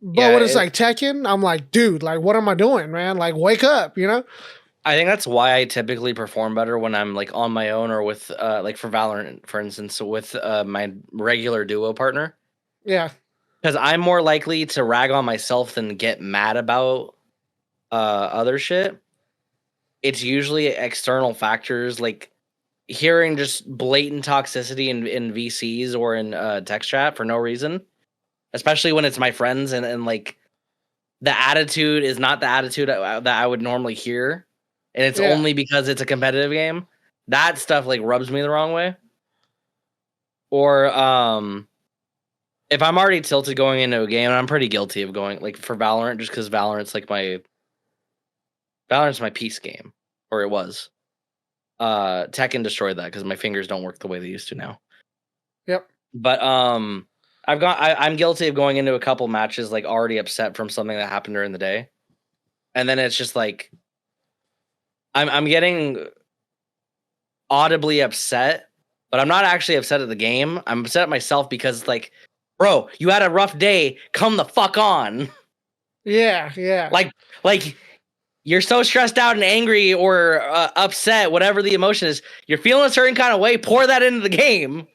But Yeah, when it's like Tekken, I'm like, dude, like, what am I doing, man? Like, wake up, you know? I think that's why I typically perform better when I'm like on my own or with like for Valorant, for instance, with my regular duo partner. Yeah, Because I'm more likely to rag on myself than get mad about other shit. It's usually external factors like hearing just blatant toxicity in VCs or in text chat for no reason, especially when it's my friends and like the attitude is not the attitude that I would normally hear, and it's yeah, only because it's a competitive game. That stuff like rubs me the wrong way. Or if I'm already tilted going into a game, and I'm pretty guilty of going like for Valorant, just because Valorant's my peace game, or it was. Tekken destroyed that because my fingers don't work the way they used to now. yep, But I'm guilty of going into a couple matches like already upset from something that happened during the day, and then it's just like I'm getting audibly upset, but I'm not actually upset at the game. I'm upset at myself because like, bro, you had a rough day. Come the fuck on. yeah, yeah, like you're so stressed out and angry or upset, whatever the emotion is. You're feeling a certain kind of way. Pour that into the game.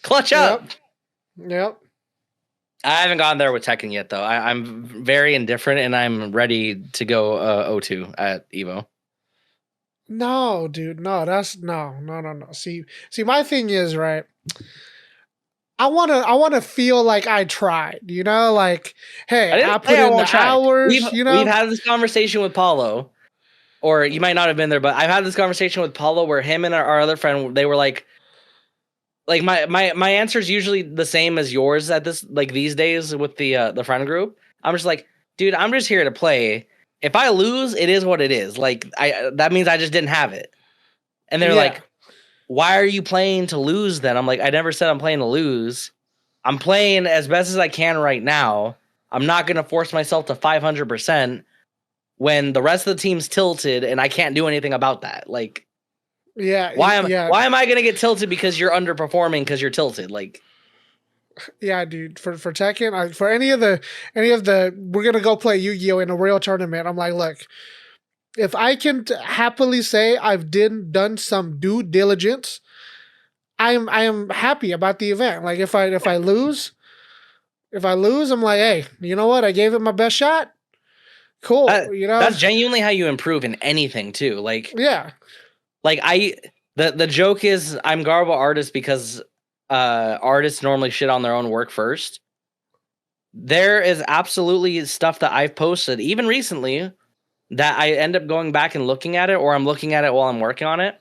Clutch up. yep, yep. I haven't gone there with Tekken yet, though. I'm very indifferent, and I'm ready to go O2 at Evo. No, dude, no, that's no, no, no, no. See, my thing is, right. I wanna feel like I tried, like, hey, I I didn't say put I in won't the try. hours, We've had this conversation with Paulo, or you might not have been there, but I've had this conversation with Paulo where him and our other friend, they were like my answer is usually the same as yours at this like these days with the friend group. I'm just like, dude, I'm just here to play. If I lose, it is what it is. Like that means I just didn't have it. And they're yeah, like, why are you playing to lose then? I'm like, I never said I'm playing to lose. I'm playing as best as I can right now. I'm not going to force myself to 500% when the rest of the team's tilted and I can't do anything about that. Like, yeah, yeah, why am I going to get tilted because you're underperforming because you're tilted? Like, yeah, dude. For Tekken, for any of the, we're gonna go play Yu-Gi-Oh in a real tournament. I'm like, look, if I can happily say I've done some due diligence, I am happy about the event. Like if I lose, I'm like, hey, you know what? I gave it my best shot. Cool, that's genuinely how you improve in anything too. Yeah, Like the joke is I'm GarboArtist because artists normally shit on their own work first. There is absolutely stuff that I've posted, even recently, that I end up going back and looking at it, or I'm looking at it while I'm working on it,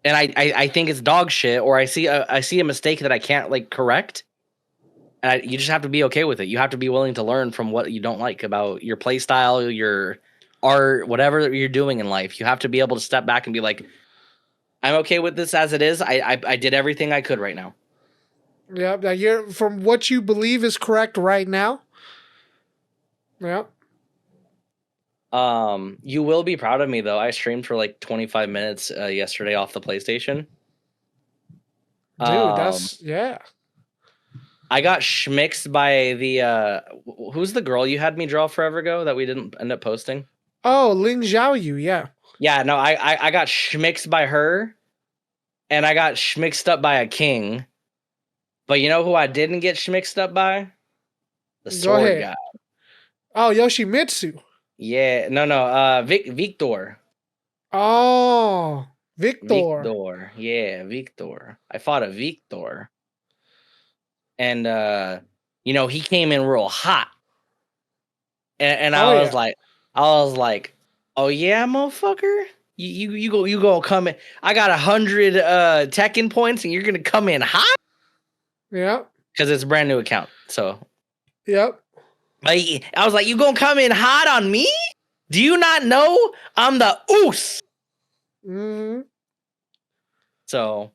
and I think it's dog shit, or I see a mistake that I can't like correct, and you just have to be okay with it. You have to be willing to learn from what you don't like about your play style, your art, whatever you're doing in life. You have to be able to step back and be like, I'm okay with this as it is. I did everything I could right now. yeah. That you're from what you believe is correct right now. Yeah. You will be proud of me though. I streamed for like 25 minutes yesterday off the PlayStation. Dude, Um, that's yeah. I got schmixed by the who's the girl you had me draw forever ago that we didn't end up posting? Oh, Ling Xiaoyu, yeah. Yeah, no, I got schmixed by her, and I got schmixed up by a king. But you know who I didn't get schmixed up by? The Go sword ahead. guy. Oh, Yoshimitsu. Yeah, no, Victor. Oh, Victor. Victor. Yeah, Victor. I fought a Victor. And he came in real hot. And Oh I was yeah. like, I was like, Oh yeah, motherfucker. You go come in. I got 100 Tekken points, and you're gonna come in hot Yep. because it's a brand new account. So Yep. I was like, you gonna come in hot on me? Do you not know I'm the oos? Mm-hmm. So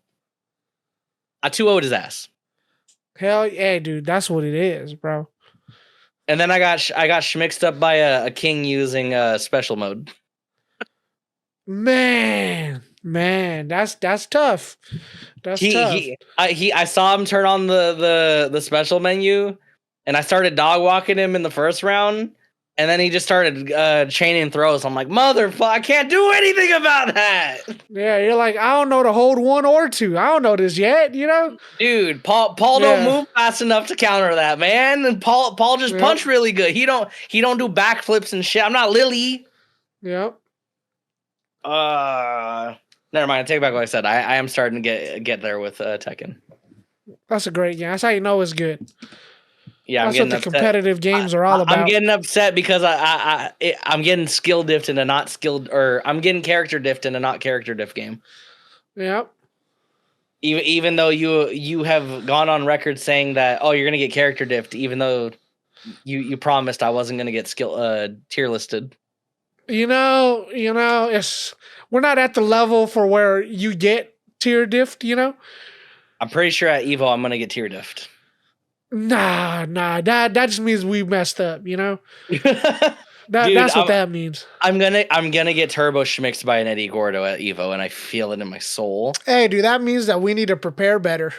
I 2-0'd his ass. Hell yeah, dude. That's what it is, bro. And then I got schmixed up by a king using special mode. Man, that's tough. That's tough. I saw him turn on the special menu, and I started dog walking him in the first round, and then he just started chaining throws. I'm like, motherfucker, I can't do anything about that. Yeah, you're like, I don't know to hold 1 or 2. I don't know this yet, you know? Dude, Paul don't move fast enough to counter that, man. And Paul just punch really good. He don't do backflips and shit. I'm not Lily. Yep. Never mind. I take back what I said. I am starting to get there with Tekken. That's a great game. That's how you know it's good. Yeah, that's what the competitive games are all about. I'm getting upset because I'm getting skill diffed in a not skilled, or I'm getting character diffed in a not character diff game. Yep. Even though you have gone on record saying that, oh, you're gonna get character diffed, even though you promised I wasn't gonna get skill tier listed. You know, we're not at the level for where you get tier diffed, you know? I'm pretty sure at Evo I'm gonna get tier diffed. Nah, that just means we messed up, you know? That's what that means. I'm gonna get turbo schmixed by an Eddie Gordo at Evo, and I feel it in my soul. Hey, dude, that means that we need to prepare better.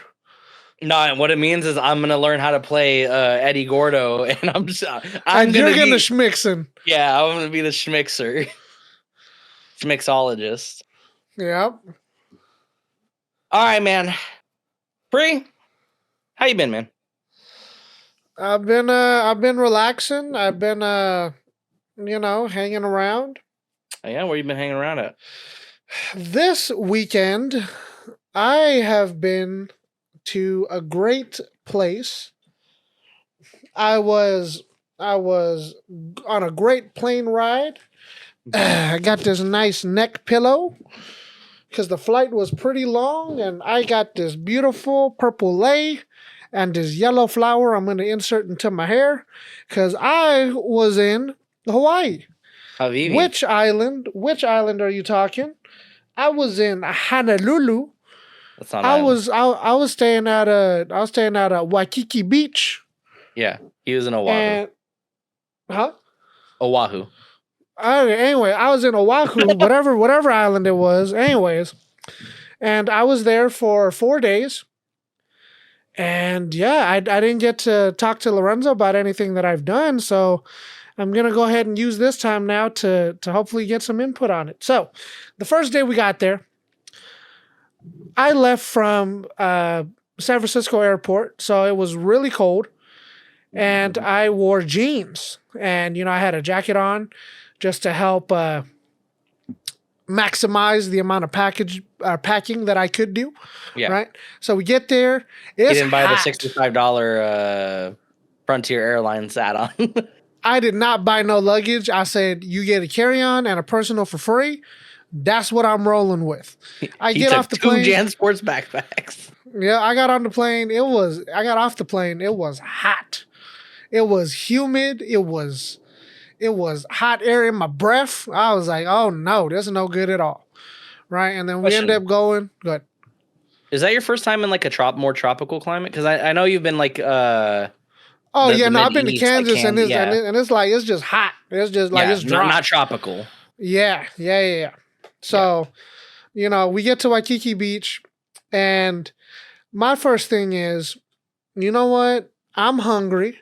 No, what it means is I'm gonna learn how to play Eddie Gordo, and you're gonna schmixin'. Yeah, I'm gonna be the schmixer, schmixologist. Yep. All right, man. Pree, how you been, man? I've been relaxing. I've been hanging around. Oh, yeah, where you been hanging around at? This weekend, I have been to a great place. I was on a great plane ride. I got this nice neck pillow because the flight was pretty long, and I got this beautiful purple lei and this yellow flower I'm going to insert into my hair because I was in Hawaii. Havivi. Which island are you talking? I was in Honolulu. That's not I was staying at Waikiki Beach. Yeah, he was in Oahu. Oahu. Anyway, I was in Oahu, whatever island it was. Anyways, and I was there for 4 days. And yeah, I didn't get to talk to Lorenzo about anything that I've done, so I'm gonna go ahead and use this time now to hopefully get some input on it. So, the first day we got there, I left from San Francisco airport, so it was really cold, and I wore jeans, and I had a jacket on just to help maximize the amount of packing that I could do. Yeah. Right. So we get there. You didn't buy the $65 Frontier Airlines add-on. I did not buy no luggage. I said you get a carry-on and a personal for free. That's what I'm rolling with. I get off the plane. 2 JanSports backpacks. Yeah, I got on the plane. I got off the plane. It was hot. It was humid. It was hot air in my breath. I was like, oh no, this is no good at all. Right. And then we ended up going. Good. Is that your first time in like a more tropical climate? Because I know you've been like I've been to Kansas, and it's just hot. It's just like it's dry. Not tropical. Yeah. So, we get to Waikiki Beach, and my first thing is, you know what? I'm hungry.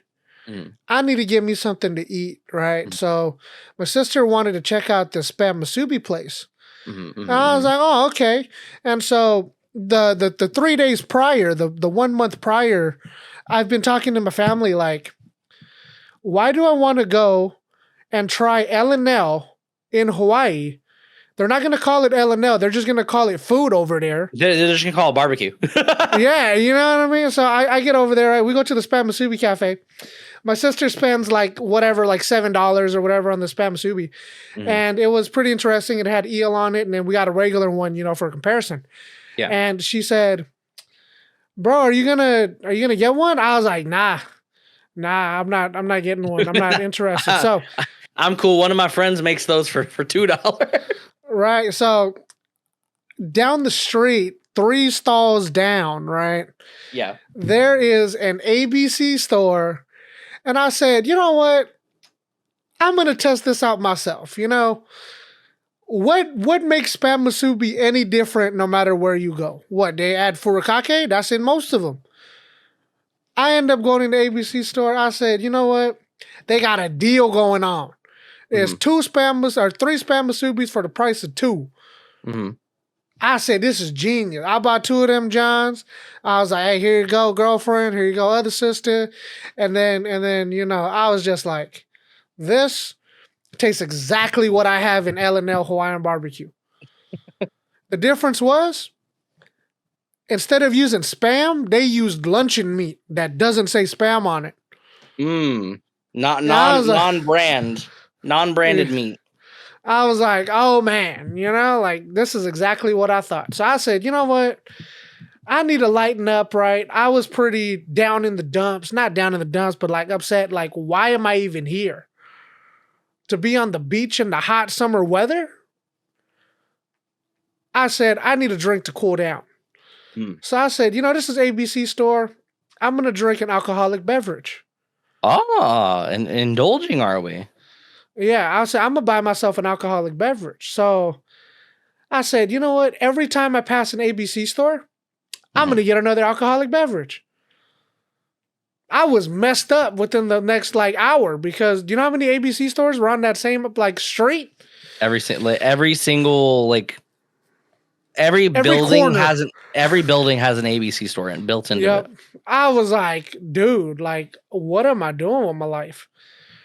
I need to get me something to eat, right? So my sister wanted to check out the spam masubi place. And I was like, oh, okay. And so the 3 days prior, the 1 month prior, I've been talking to my family like, why do I want to go and try L&L in Hawaii They're not gonna call it L&L. They're just gonna call it food over there. They're just gonna call it barbecue. Yeah, you know what I mean. So I get over there. Right? We go to the Spam Musubi Cafe. My sister spends like whatever, like $7 or whatever on the Spam Musubi, and it was pretty interesting. It had eel on it, and then we got a regular one, you know, for comparison. Yeah. And she said, "Bro, are you gonna get one?" I was like, "Nah, I'm not getting one. I'm not interested." So I'm cool. One of my friends makes those for $2. Right. So down the street, 3 stalls down, right? Yeah. There is an ABC store. And I said, you know what? I'm going to test this out myself. You know, what makes Spam Musubi any different no matter where you go? What, they add furikake? That's in most of them. I end up going to the ABC store. I said, you know what? They got a deal going on. There's 3 Spam Musubis for the price of 2. I said, this is genius. I bought 2 of them Johns. I was like, hey, here you go, girlfriend. Here you go, other sister. And then, you know, I was just like, this tastes exactly what I have in L&L Hawaiian barbecue. The difference was, instead of using Spam, they used luncheon meat that doesn't say Spam on it. Non-branded meat. I was like, oh man, you know, like this is exactly what I thought. So I said, you know what? I need to lighten up, right? I was pretty down in the dumps, not down in the dumps, but like upset. Like, why am I even here? To be on the beach in the hot summer weather? I said, I need a drink to cool down. So I said, you know, this is ABC store. I'm going to drink an alcoholic beverage. And indulging, are we? Yeah, I said, I'm going to buy myself an alcoholic beverage. So I said, you know what? Every time I pass an ABC store, I'm going to get another alcoholic beverage. I was messed up within the next like hour because do you know how many ABC stores were on that same like street? Every single like every building has an ABC store built into it. I was like, dude, like, what am I doing with my life?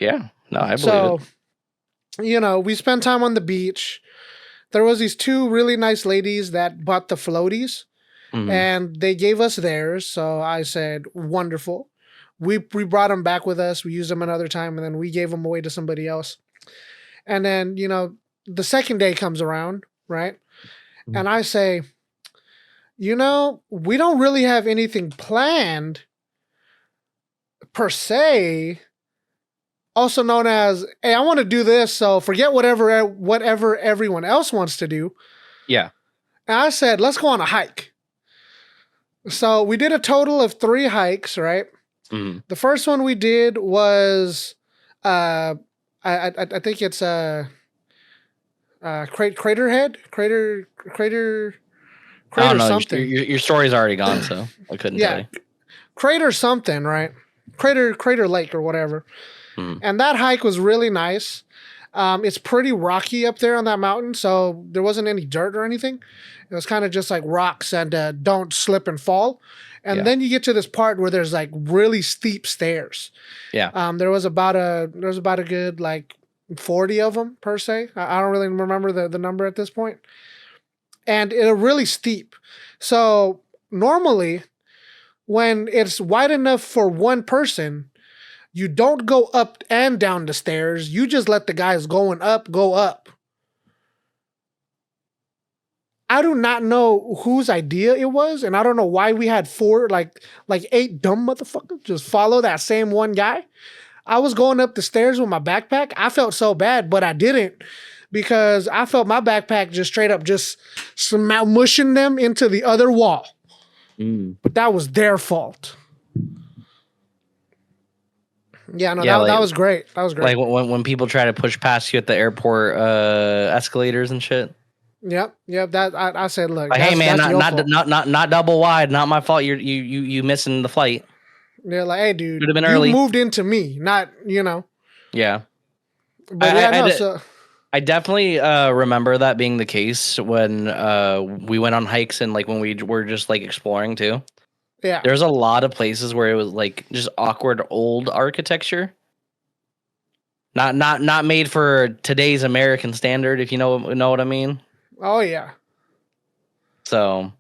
Yeah, no, I believe it. You know, we spent time on the beach. There was these 2 really nice ladies that bought the floaties, and they gave us theirs. So I said, wonderful. We brought them back with us. We used them another time, and then we gave them away to somebody else. And then, you know, the second day comes around, right? And I say, you know, we don't really have anything planned per se. Also known as, hey, I want to do this, so forget whatever everyone else wants to do. Yeah. And I said, let's go on a hike. So we did a total of 3 hikes, right? The first one we did was, I think it's Crater Head, Crater I don't know. something. Your story's already gone, so I couldn't tell you. Crater something, right? Crater Lake or whatever. And that hike was really nice. It's pretty rocky up there on that mountain, so there wasn't any dirt or anything. It was kind of just like rocks and don't slip and fall. And then you get to this part where there's like really steep stairs. Yeah. There was about a good like 40 of them per se. I don't really remember the number at this point. And it's really steep. So normally when it's wide enough for one person, you don't go up and down the stairs. You just let the guys going up go up. I do not know whose idea it was, and I don't know why we had 8 dumb motherfuckers just follow that same one guy. I was going up the stairs with my backpack. I felt so bad, but I didn't because I felt my backpack just straight up just mushing them into the other wall. But that was their fault. Yeah, no, that was great. That was great. Like when people try to push past you at the airport escalators and shit. Yep. That I said, look, like, hey man, not double wide, not my fault. You missing the flight. They're like, hey dude, been you early. Moved into me, not Yeah. But I definitely remember that being the case when we went on hikes and like when we were just like exploring too. Yeah. There's a lot of places where it was like just awkward old architecture. Not made for today's American standard, if you know what I mean. Oh yeah. So,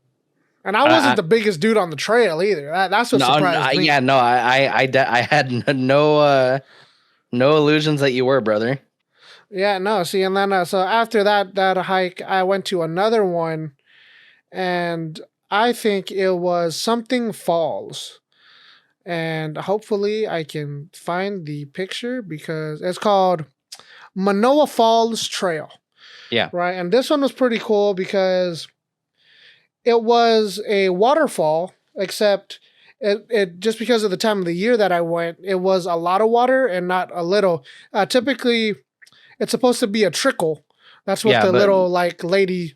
and I wasn't the biggest dude on the trail either. That's what surprised me. Yeah, no, I had no illusions that you were, brother. Yeah, no. See, and then so after that hike, I went to another one, and I think it was something falls, and hopefully I can find the picture because it's called Manoa Falls Trail. Yeah. Right, and this one was pretty cool because it was a waterfall, except it just because of the time of the year that I went, it was a lot of water and not a little. Typically, it's supposed to be a trickle. That's what the little like lady.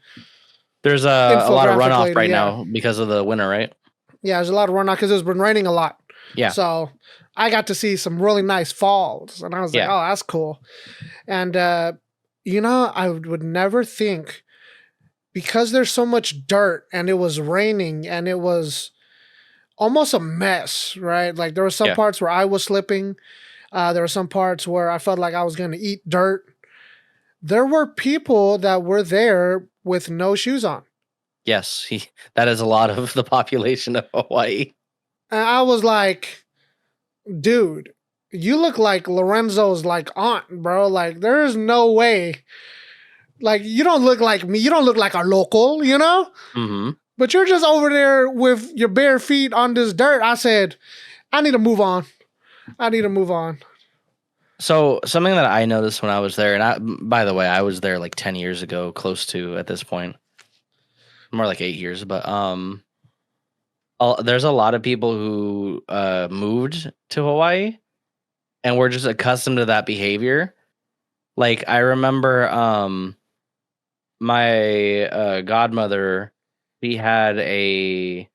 There's a lot of runoff right now because of the winter, right? Yeah, there's a lot of runoff because it's been raining a lot. Yeah. So I got to see some really nice falls, and I was like, oh, that's cool. And you know, I would never think, because there's so much dirt and it was raining and it was almost a mess, right? Like there were some parts where I was slipping. There were some parts where I felt like I was going to eat dirt. There were people that were there with no shoes on. Yes, that is a lot of the population of Hawaii. And I was like, dude, you look like Lorenzo's like aunt, bro. Like there is no way. Like you don't look like me. You don't look like a local, you know? Mm-hmm. But you're just over there with your bare feet on this dirt. I said, I need to move on. So something that I noticed when I was there, and by the way, I was there like 10 years ago, close to at this point, more like 8 years. But there's a lot of people who moved to Hawaii, and were just accustomed to that behavior. Like I remember, my godmother, her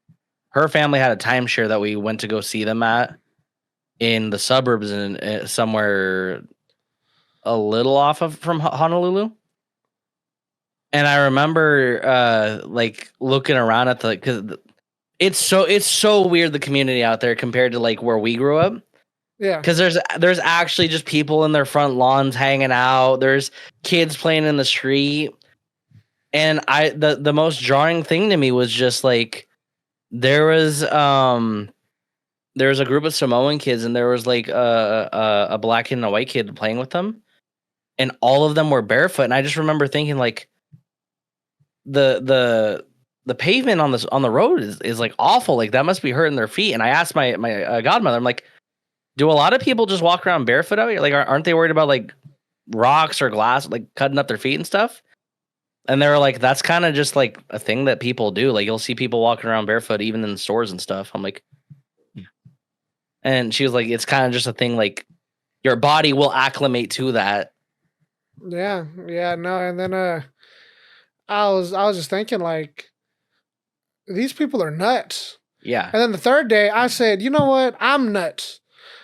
family had a timeshare that we went to go see them at in the suburbs and somewhere a little off from Honolulu. And I remember like looking around at because it's so weird, the community out there compared to like where we grew up. Yeah. Because there's actually just people in their front lawns hanging out. There's kids playing in the street. And the most jarring thing to me was just like there was a group of Samoan kids, and there was like a black kid and a white kid playing with them, and all of them were barefoot. And I just remember thinking like the pavement on the road is like awful. Like that must be hurting their feet. And I asked my godmother, I'm like, do a lot of people just walk around barefoot out here? Like aren't they worried about like rocks or glass like cutting up their feet and stuff? And they were like, that's kind of just like a thing that people do. Like you'll see people walking around barefoot even in stores and stuff. I'm like, and she was like, it's kind of just a thing, like your body will acclimate to that. Yeah, no. And then I was just thinking like, these people are nuts. Yeah. And then the third day I said, you know what? I'm nuts.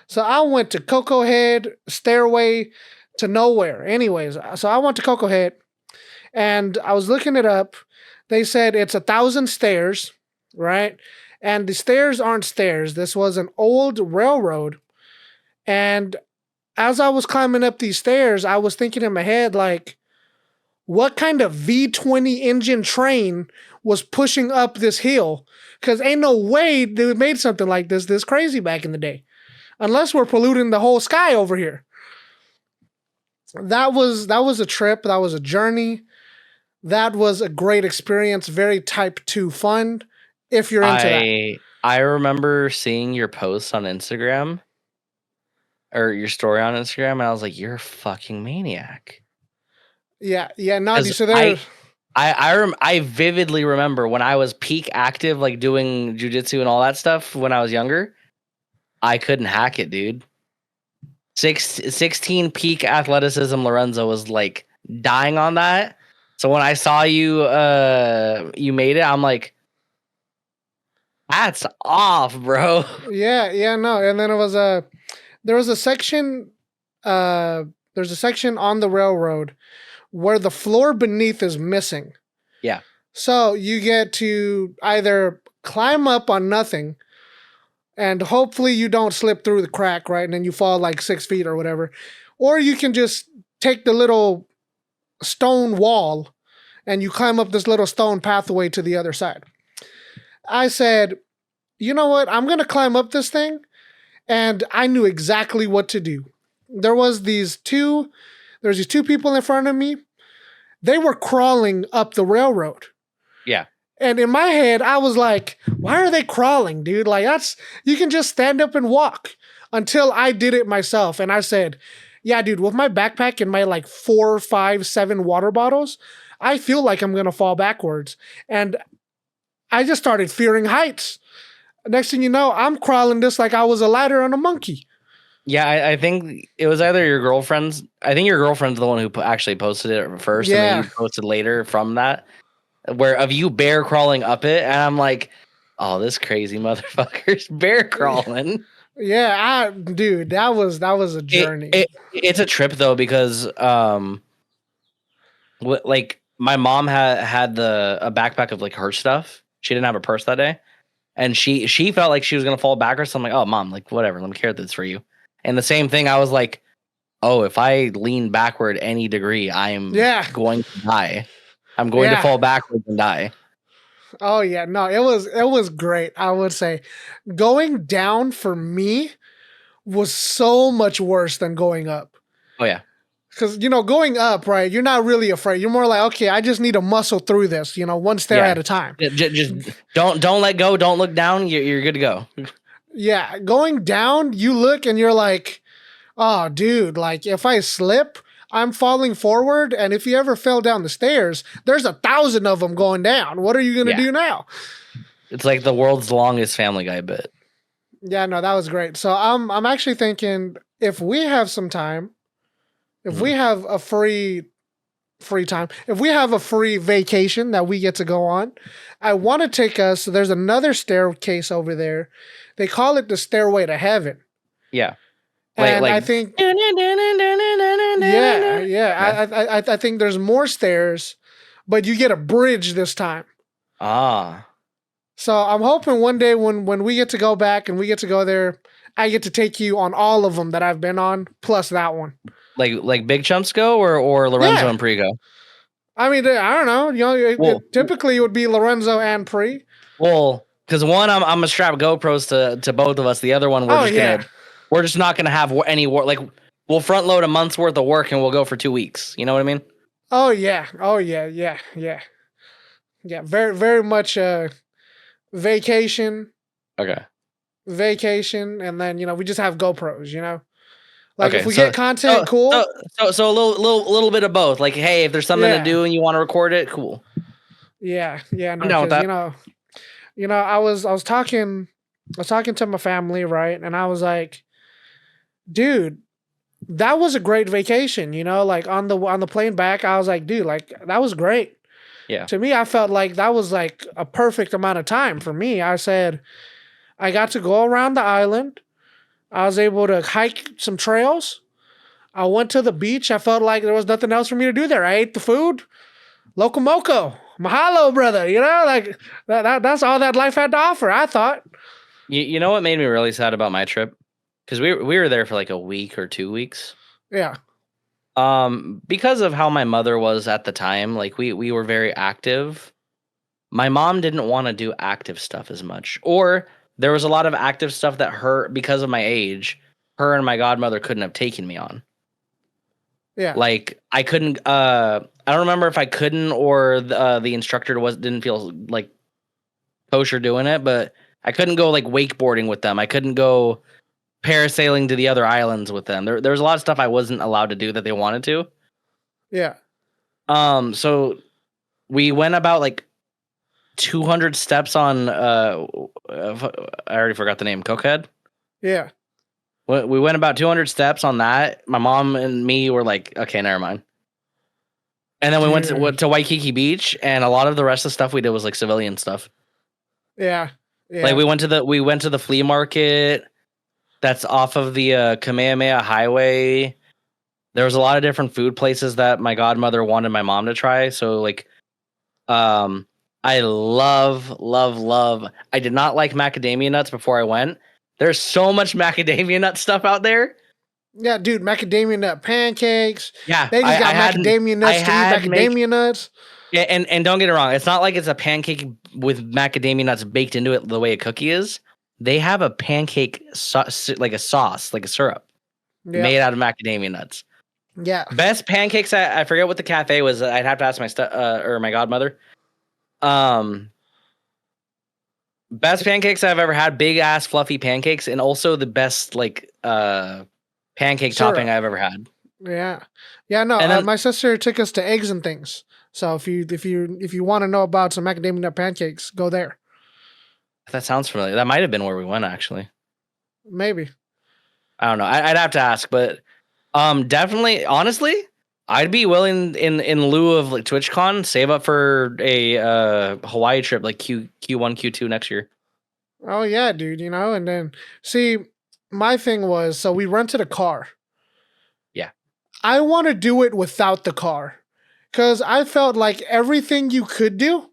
So I went to Cocoa Head, Stairway to Nowhere. Anyways, so I went to Cocoa Head. And I was looking it up. They said it's 1,000 stairs, right? And the stairs aren't stairs. This was an old railroad. And as I was climbing up these stairs, I was thinking in my head, like, what kind of V20 engine train was pushing up this hill? Because ain't no way they made something like this crazy back in the day. Unless we're polluting the whole sky over here. That was a trip. That was a journey. That was a great experience, very type 2 fun, if you're into that. I remember seeing your posts on Instagram, or your story on Instagram, and I was like, you're a fucking maniac. Yeah, no, so there... I vividly remember when I was peak active, like doing jujitsu and all that stuff when I was younger, I couldn't hack it, dude. 16 peak athleticism Lorenzo was like dying on that. So when I saw you made it, I'm like, that's off, bro. Yeah, no. And then there was a section, there's a section on the railroad where the floor beneath is missing. Yeah. So you get to either climb up on nothing, and hopefully you don't slip through the crack, right? And then you fall like 6 feet or whatever. or you can just take the little stone wall and you climb up this little stone pathway to the other side. I said, you know what? I'm going to climb up this thing. And I knew exactly what to do. There was these two people in front of me. They were crawling up the railroad. Yeah. And in my head, I was like, why are they crawling, dude? Like, you can just stand up and walk, until I did it myself. And I said, yeah, dude, with my backpack and my like 4, 5, 7 water bottles, I feel like I'm going to fall backwards. And I just started fearing heights. Next thing you know, I'm crawling just like I was a ladder on a monkey. Yeah, I think it was either your girlfriend's. I think your girlfriend's the one who actually posted it first, and then you posted later from that, where of you bear crawling up it, and I'm like, oh, this crazy motherfucker's bear crawling. Yeah, dude, that was a journey. It's a trip though, because like my mom had a backpack of like her stuff. She didn't have a purse that day, and she felt like she was gonna fall backwards. So I'm like, oh, mom, like whatever, let me carry this for you. And the same thing, I was like, oh, if I lean backward any degree, I'm going to die. I'm going to fall backwards and die. Oh yeah, no, it was great. I would say going down for me was so much worse than going up. Oh yeah. Because, going up, right, you're not really afraid. You're more like, okay, I just need to muscle through this, one stair at a time. Just don't let go. Don't look down. You're good to go. Yeah, going down, you look and you're like, oh, dude, like if I slip, I'm falling forward. And if you ever fell down the stairs, there's 1,000 of them going down. What are you going to do now? It's like the world's longest Family Guy bit. Yeah, no, that was great. So I'm actually thinking, if we have some time, if we have a free time, if we have a free vacation that we get to go on, I want to take us. There's another staircase over there. They call it the Stairway to Heaven. Yeah. And I think, I think there's more stairs, but you get a bridge this time. Ah. So I'm hoping one day when we get to go back and we get to go there, I get to take you on all of them that I've been on, plus that one. Like Big Chumps go, or Lorenzo and Pree go? I mean, I don't know. Typically it would be Lorenzo and Pree. Well, because one, I'm gonna strap GoPros to both of us. The other one, we're just not gonna have any work. Like, we'll front load a month's worth of work and we'll go for 2 weeks. You know what I mean? Oh yeah. Very, very much vacation. Okay. Vacation, and then we just have GoPros. Like, if we get content, cool. So a little bit of both. Like, hey, if there's something to do and you want to record it, cool. Yeah. No, I'm down with that. I was talking to my family, right? And I was like, dude, that was a great vacation, like on the plane back, I was like, dude, like that was great. Yeah. To me, I felt like that was like a perfect amount of time for me. I said, I got to go around the island. I was able to hike some trails. I went to the beach. I felt like there was nothing else for me to do there. I ate the food. Loco moco. Mahalo, brother. Like that's all that life had to offer, I thought. You know what made me really sad about my trip? Because we were there for like a week or 2 weeks. Yeah. Because of how my mother was at the time, like we were very active. My mom didn't want to do active stuff as much. Or there was a lot of active stuff that because of my age, her and my godmother couldn't have taken me on. Yeah. Like I couldn't, I don't remember if I couldn't or the instructor didn't feel like kosher doing it, but I couldn't go like wakeboarding with them. I couldn't go parasailing to the other islands with them. There was a lot of stuff I wasn't allowed to do that they wanted to. Yeah. So we went about like 200 steps on I already forgot the name. Cokehead. Yeah. We went about 200 steps on that. My mom and me were like, okay, never mind. And then we went to Waikiki Beach, and a lot of the rest of the stuff we did was like civilian stuff. Yeah. Like we went to the flea market that's off of the Kamehameha Highway. There was a lot of different food places that my godmother wanted my mom to try. So like, I love. I did not like macadamia nuts before I went. There's so much macadamia nut stuff out there. Yeah, dude, macadamia nut pancakes. Yeah, They just got macadamia nuts to eat macadamia nuts. Yeah, and don't get it wrong. It's not like it's a pancake with macadamia nuts baked into it the way a cookie is. They have a pancake like a sauce, like a syrup, made out of macadamia nuts. Yeah. Best pancakes. I forget what the cafe was. I'd have to ask my or my godmother. Best pancakes I've ever had. Big ass fluffy pancakes, and also the best like pancake topping I've ever had. Yeah, yeah. No, and then, my sister took us to Eggs and Things. So if you want to know about some macadamia nut pancakes, go there. That sounds familiar. That might have been where we went, actually. Maybe. I don't know. I'd have to ask, but definitely, honestly, I'd be willing in lieu of like TwitchCon, save up for a Hawaii trip like Q1, Q2 next year. Oh yeah, dude. You know, and then see, my thing was, so we rented a car. Yeah. I want to do it without the car, because I felt like everything you could do,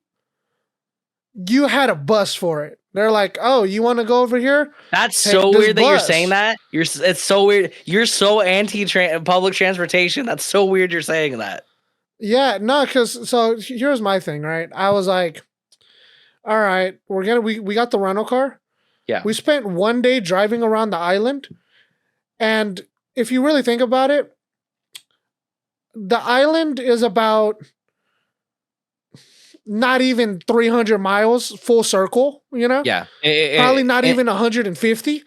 you had a bus for it. They're like, "Oh, you want to go over here?" That's so weird that you're saying that. It's so weird. You're so anti public transportation. That's so weird you're saying that. Yeah, no, because so here's my thing, right? I was like, all right, we got the rental car. Yeah. We spent one day driving around the island, and if you really think about it, the island is about not even 300 miles full circle, you know? Yeah. Probably not even 150.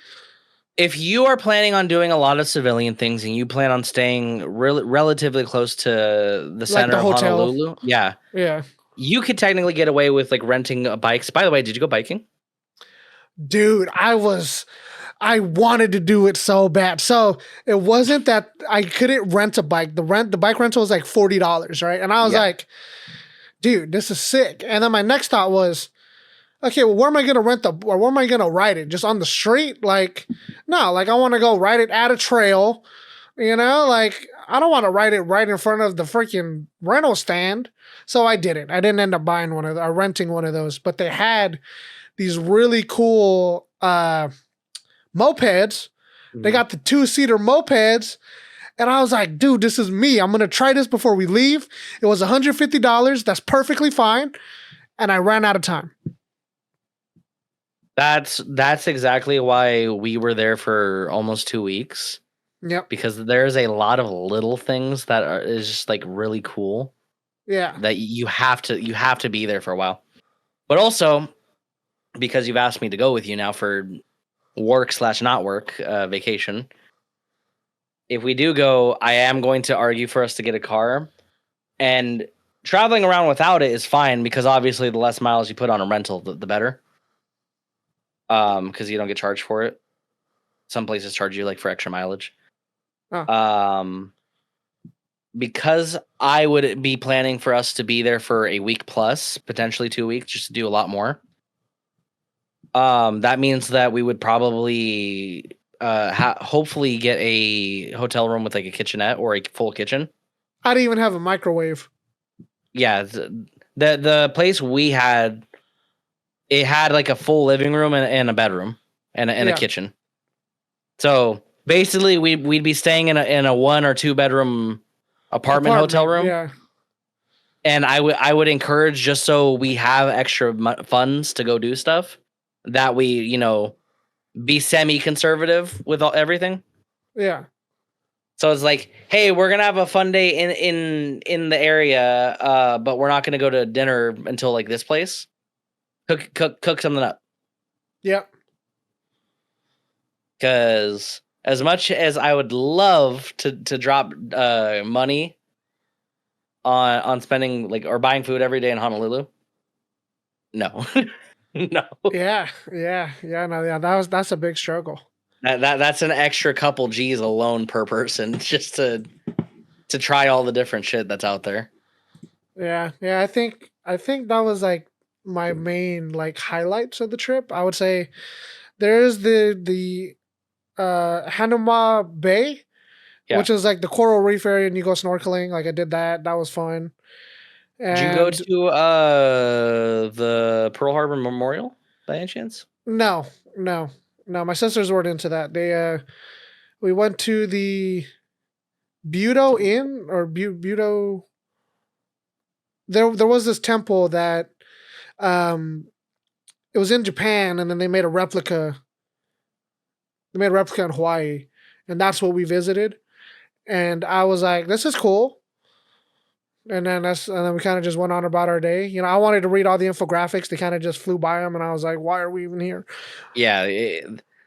If you are planning on doing a lot of civilian things and you plan on staying relatively close to the center of Honolulu, yeah, you could technically get away with like renting bikes. By the way, did you go biking? Dude, I wanted to do it so bad. So it wasn't that I couldn't rent a bike. The bike rental was like $40, right? And I was like, dude, this is sick. And then my next thought was, okay, well, where am I gonna or where am I gonna ride it? Just on the street? Like, no, like I want to go ride it at a trail. You know, like I don't want to ride it right in front of the freaking rental stand. So I didn't. I didn't end up buying renting one of those. But they had these really cool mopeds. They got the 2-seater mopeds. And I was like, dude, this is me. I'm going to try this before we leave. It was $150. That's perfectly fine. And I ran out of time. That's exactly why we were there for almost 2 weeks. Yep. Because there's a lot of little things that is just like really cool. Yeah. That you have to be there for a while. But also, because you've asked me to go with you now for work/not work vacation. If we do go, I am going to argue for us to get a car, and traveling around without it is fine because obviously the less miles you put on a rental, the better. Because you don't get charged for it. Some places charge you like for extra mileage. Because I would be planning for us to be there for a week plus, potentially 2 weeks, just to do a lot more. That means that we would probably hopefully get a hotel room with like a kitchenette or a full kitchen. I didn't even have a microwave. Yeah, the place we had, it had like a full living room and a bedroom and a kitchen. So basically, we'd be staying in a 1 or 2 bedroom apartment hotel room. Yeah. And I would encourage, just so we have extra funds to go do stuff, that we, you know, be semi-conservative with everything. Yeah. So it's like, hey, we're gonna have a fun day in the area, but we're not gonna go to dinner until like this place. Cook something up. Yep. Because as much as I would love to drop money on spending like or buying food every day in Honolulu, no. No. Yeah. No, that's a big struggle. That's an extra couple G's alone per person just to try all the different shit that's out there. Yeah. I think that was like my main like highlights of the trip. I would say there's the Hanuma Bay, which is like the coral reef area, and you go snorkeling. Like I did that. That was fun. And did you go to the Pearl Harbor Memorial by any chance? No. My sisters weren't into that. We went to the Budo Inn or Budo. There was this temple that um it was in Japan, and then they made a replica. They made a replica in Hawaii, and that's what we visited. And I was like, "This is cool." And then we kind of just went on about our day. I wanted to read all the infographics. They kind of just flew by them, and I was like, "Why are we even here?" Yeah,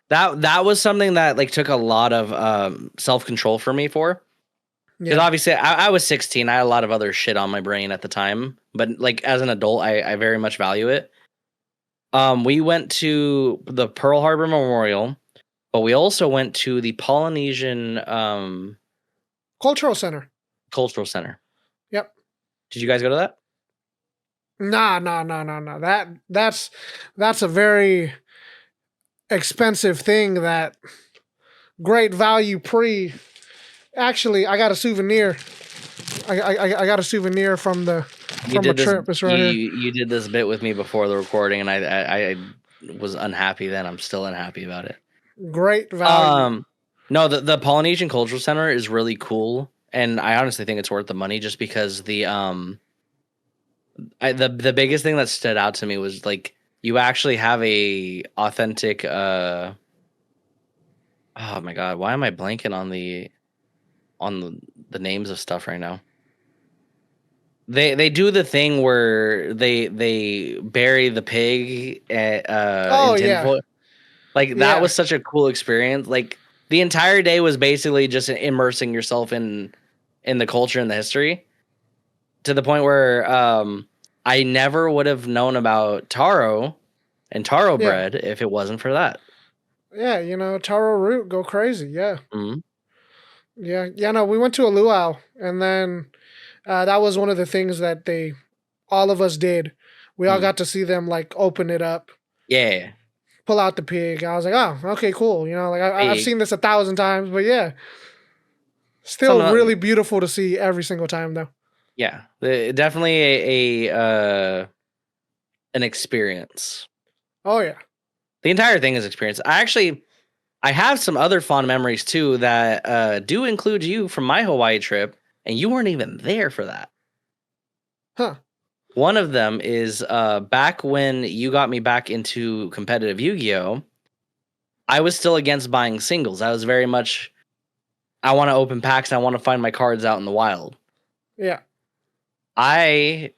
that was something that like took a lot of self control for me for. Because obviously I was 16. I had a lot of other shit on my brain at the time, but like as an adult, I very much value it. We went to the Pearl Harbor Memorial, but we also went to the Polynesian Cultural Center. Cultural Center. Yep. Did you guys go to that? Nah. That's a very expensive thing. That great value Pree. Actually, I got a souvenir. I got a souvenir from a trip. It's right here. You did this bit with me before the recording, and I was unhappy then. I'm still unhappy about it. Great value. No, the Polynesian Cultural Center is really cool, and I honestly think it's worth the money just because the biggest thing that stood out to me was like you actually have a authentic oh my god, why am I blanking on the names of stuff right now? They do the thing where they bury the pig in tinfoil. Like that was such a cool experience. Like the entire day was basically just immersing yourself in the culture and the history, to the point where I never would have known about taro and taro bread if it wasn't for that. Yeah, taro root, go crazy. Yeah. Mm-hmm. Yeah. No, we went to a luau, and then that was one of the things that all of us did. We all got to see them like open it up. Yeah. Pull out the pig. I was like, oh, okay, cool. Like I've seen this 1,000 times, but yeah, still really beautiful to see every single time though. Yeah, definitely an experience. Oh yeah, the entire thing is experience. I have some other fond memories too that do include you from my Hawaii trip, and you weren't even there for that. Huh. One of them is back when you got me back into competitive Yu-Gi-Oh! I was still against buying singles. I was very much, I want to open packs and I want to find my cards out in the wild. Yeah. I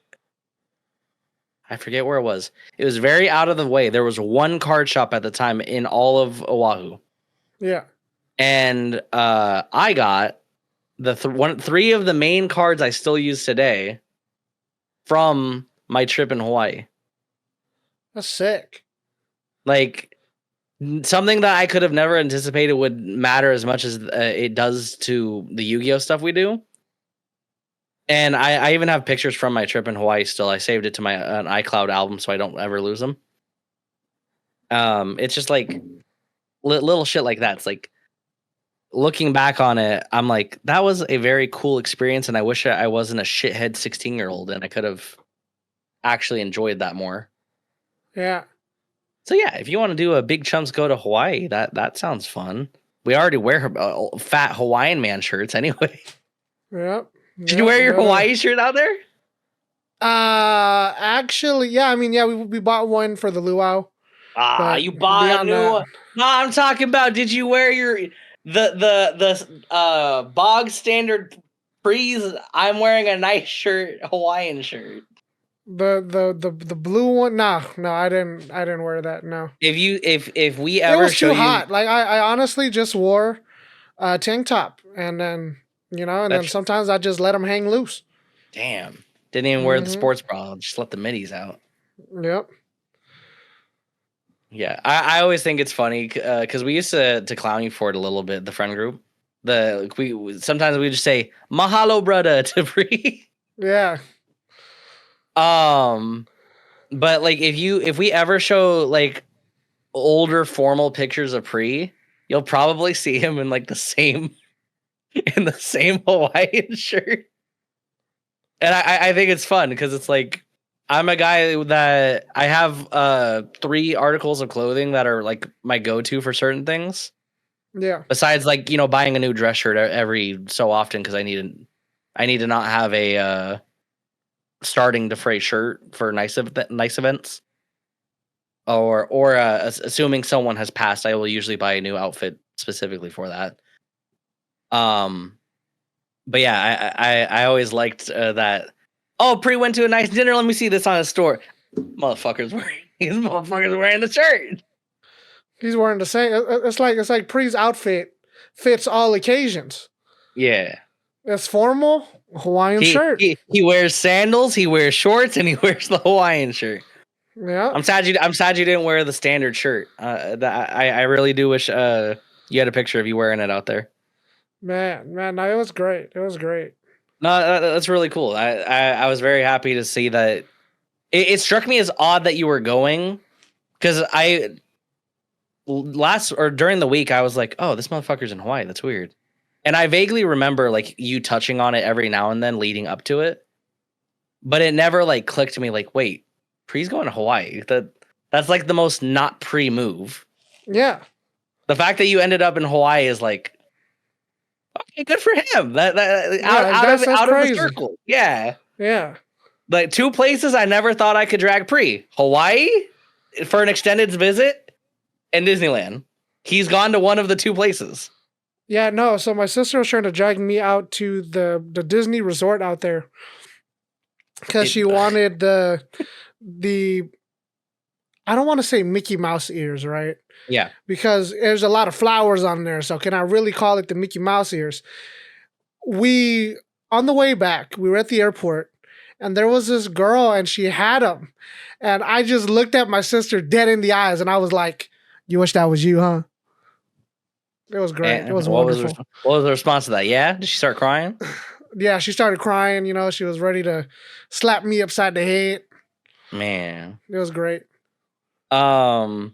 forget where it was. It was very out of the way. There was one card shop at the time in all of Oahu. Yeah. And I got three of the main cards I still use today from my trip in Hawaii. That's sick. Like something that I could have never anticipated would matter as much as it does to the Yu-Gi-Oh stuff we do. And I even have pictures from my trip in Hawaii still. I saved it to my an iCloud album so I don't ever lose them. It's just like little shit like that. It's like looking back on it, I'm like, that was a very cool experience, and I wish I wasn't a shithead 16-year-old and I could have actually enjoyed that more. Yeah. So yeah, if you want to do a Big Chumps go to Hawaii, that sounds fun. We already wear fat Hawaiian man shirts anyway. Yep. Did you wear your Hawaii shirt out there? Actually, yeah. I mean, yeah, we bought one for the luau. You bought a new one. No, I'm talking about. Did you wear the bog standard Prees? I'm wearing a nice shirt, Hawaiian shirt. The blue one? No, I didn't wear that. No. If we ever, it was too hot. Like I honestly just wore a tank top, and then then sometimes I just let them hang loose. Damn, didn't even wear the sports bra. Just let the middies out. Yep. Yeah, I always think it's funny because we used to clown you for it a little bit. The friend group, sometimes we just say "mahalo, brother" to Pree. Yeah. But like if we ever show like older formal pictures of Pree, you'll probably see him in like the same Hawaiian shirt. And I think it's fun because it's like I'm a guy that I have 3 articles of clothing that are like my go-to for certain things. Yeah. Besides, like, buying a new dress shirt every so often because I need to not have a starting to fray shirt for nice events. Or assuming someone has passed, I will usually buy a new outfit specifically for that. But yeah, I always liked that. Oh, Pree went to a nice dinner. Let me see this on his store. Motherfuckers wearing the shirt. He's wearing the same. It's like Pree's outfit fits all occasions. Yeah. It's formal Hawaiian shirt. He wears sandals, he wears shorts, and he wears the Hawaiian shirt. Yeah. I'm sad you didn't wear the standard shirt. I really do wish you had a picture of you wearing it out there. Man, no, it was great. It was great. No, that's really cool. I was very happy to see that. It struck me as odd that you were going, because during the week I was like, oh, this motherfucker's in Hawaii. That's weird. And I vaguely remember like you touching on it every now and then leading up to it, but it never like clicked to me like, wait, Pree's going to Hawaii. That's like the most not Pree move. Yeah. The fact that you ended up in Hawaii is like, okay, good for him. Out of the circle. Yeah. Yeah. Like 2 places I never thought I could drag Pree. Hawaii for an extended visit and Disneyland. He's gone to one of the 2 places. Yeah, no. So my sister was trying to drag me out to the Disney resort out there because she wanted the I don't want to say Mickey Mouse ears, right? Yeah. Because there's a lot of flowers on there. So can I really call it the Mickey Mouse ears? On the way back, we were at the airport and there was this girl and she had them. And I just looked at my sister dead in the eyes and I was like, you wish that was you, huh? It was great. And it was wonderful. What was the response to that? Yeah? Did she start crying? Yeah, she started crying. She was ready to slap me upside the head. Man. It was great. I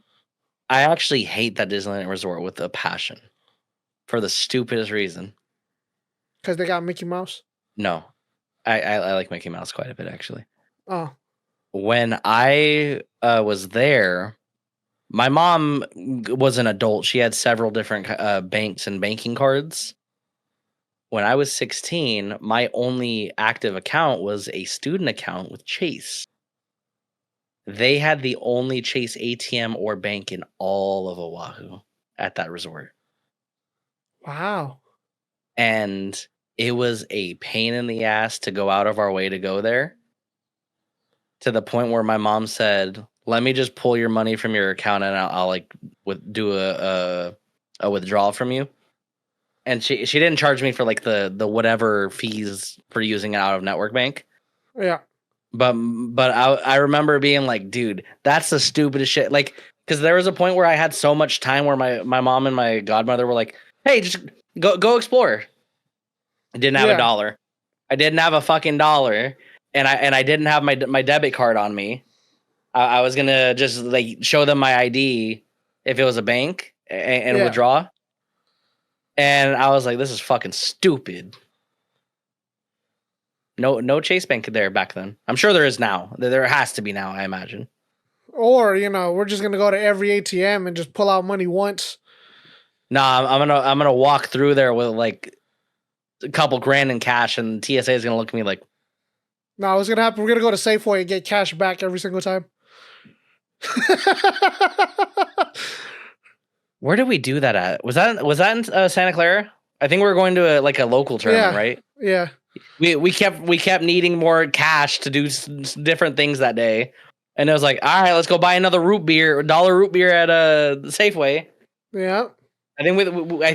actually hate that Disneyland Resort with a passion for the stupidest reason. Because they got Mickey Mouse? No. I like Mickey Mouse quite a bit, actually. Oh. When I was there, my mom was an adult. She had several different banks and banking cards. When I was 16, my only active account was a student account with Chase. They had the only Chase ATM or bank in all of Oahu at that resort. Wow. And it was a pain in the ass to go out of our way to go there, to the point where my mom said, let me just pull your money from your account and I'll like do a withdrawal from you. And she didn't charge me for like the whatever fees for using an out of network bank. Yeah. But I remember being like, dude, that's the stupidest shit. Like, because there was a point where I had so much time where my mom and my godmother were like, hey, just go explore. I didn't have $1. I didn't have a fucking dollar, and I didn't have my debit card on me. I was gonna just like show them my ID if it was a bank and withdraw. And I was like, this is fucking stupid. No Chase Bank there back then. I'm sure there is now. There has to be now, I imagine. Or, we're just gonna go to every ATM and just pull out money once. Nah, I'm gonna walk through there with like a couple grand in cash, and TSA is gonna look at me like, no, what's gonna happen? We're gonna go to Safeway and get cash back every single time. Where did we do that at? Was that in Santa Clara? I think we were going to a local tournament, right? Yeah. We kept needing more cash to do different things that day, and it was like, all right, let's go buy another $1 root beer at Safeway. Yeah. I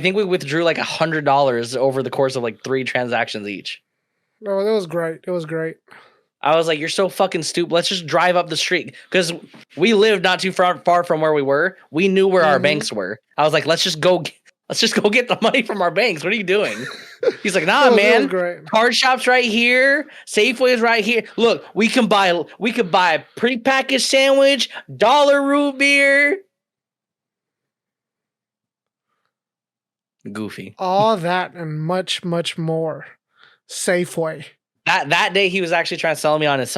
think we withdrew like $100 over the course of like 3 transactions each. Oh, that was great. It was great. I was like, you're so fucking stupid. Let's just drive up the street, because we lived not too far from where we were. We knew where our banks were. I was like, let's just go get the money from our banks. What are you doing? He's like, nah, man. Card shop's right here. Safeway's right here. Look, we could buy a prepackaged sandwich, $1 root beer. Goofy. All that and much, much more. Safeway. That day he was actually trying to sell me on his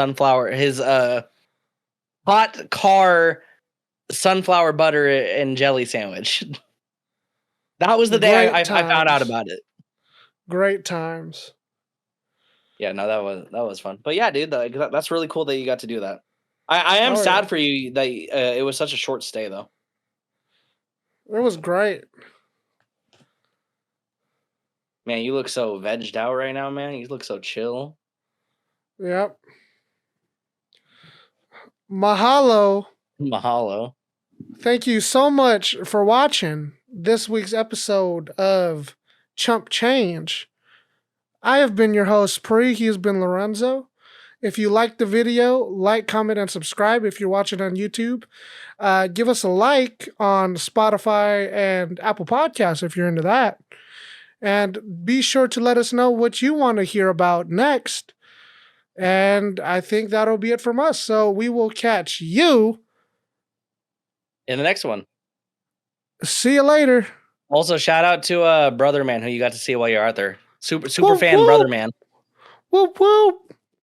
hot car sunflower butter and jelly sandwich. That was the day I found out about it. Great times. Yeah, no, that was fun. But yeah, dude, that's really cool that you got to do that. I am sad for you that it was such a short stay, though. It was great. Man, you look so vegged out right now, man. You look so chill. Yep. Mahalo. Mahalo. Thank you so much for watching this week's episode of Chump Change. I have been your host, Pree. He has been Lorenzo. If you liked the video, like, comment, and subscribe if you're watching on YouTube. Give us a like on Spotify and Apple Podcasts if you're into that. And be sure to let us know what you want to hear about next. And I think that'll be it from us. So we will catch you in the next one. See you later. Also, shout out to Brother Man, who you got to see while you're out there. Super fan, Brother Man. Whoop, whoop.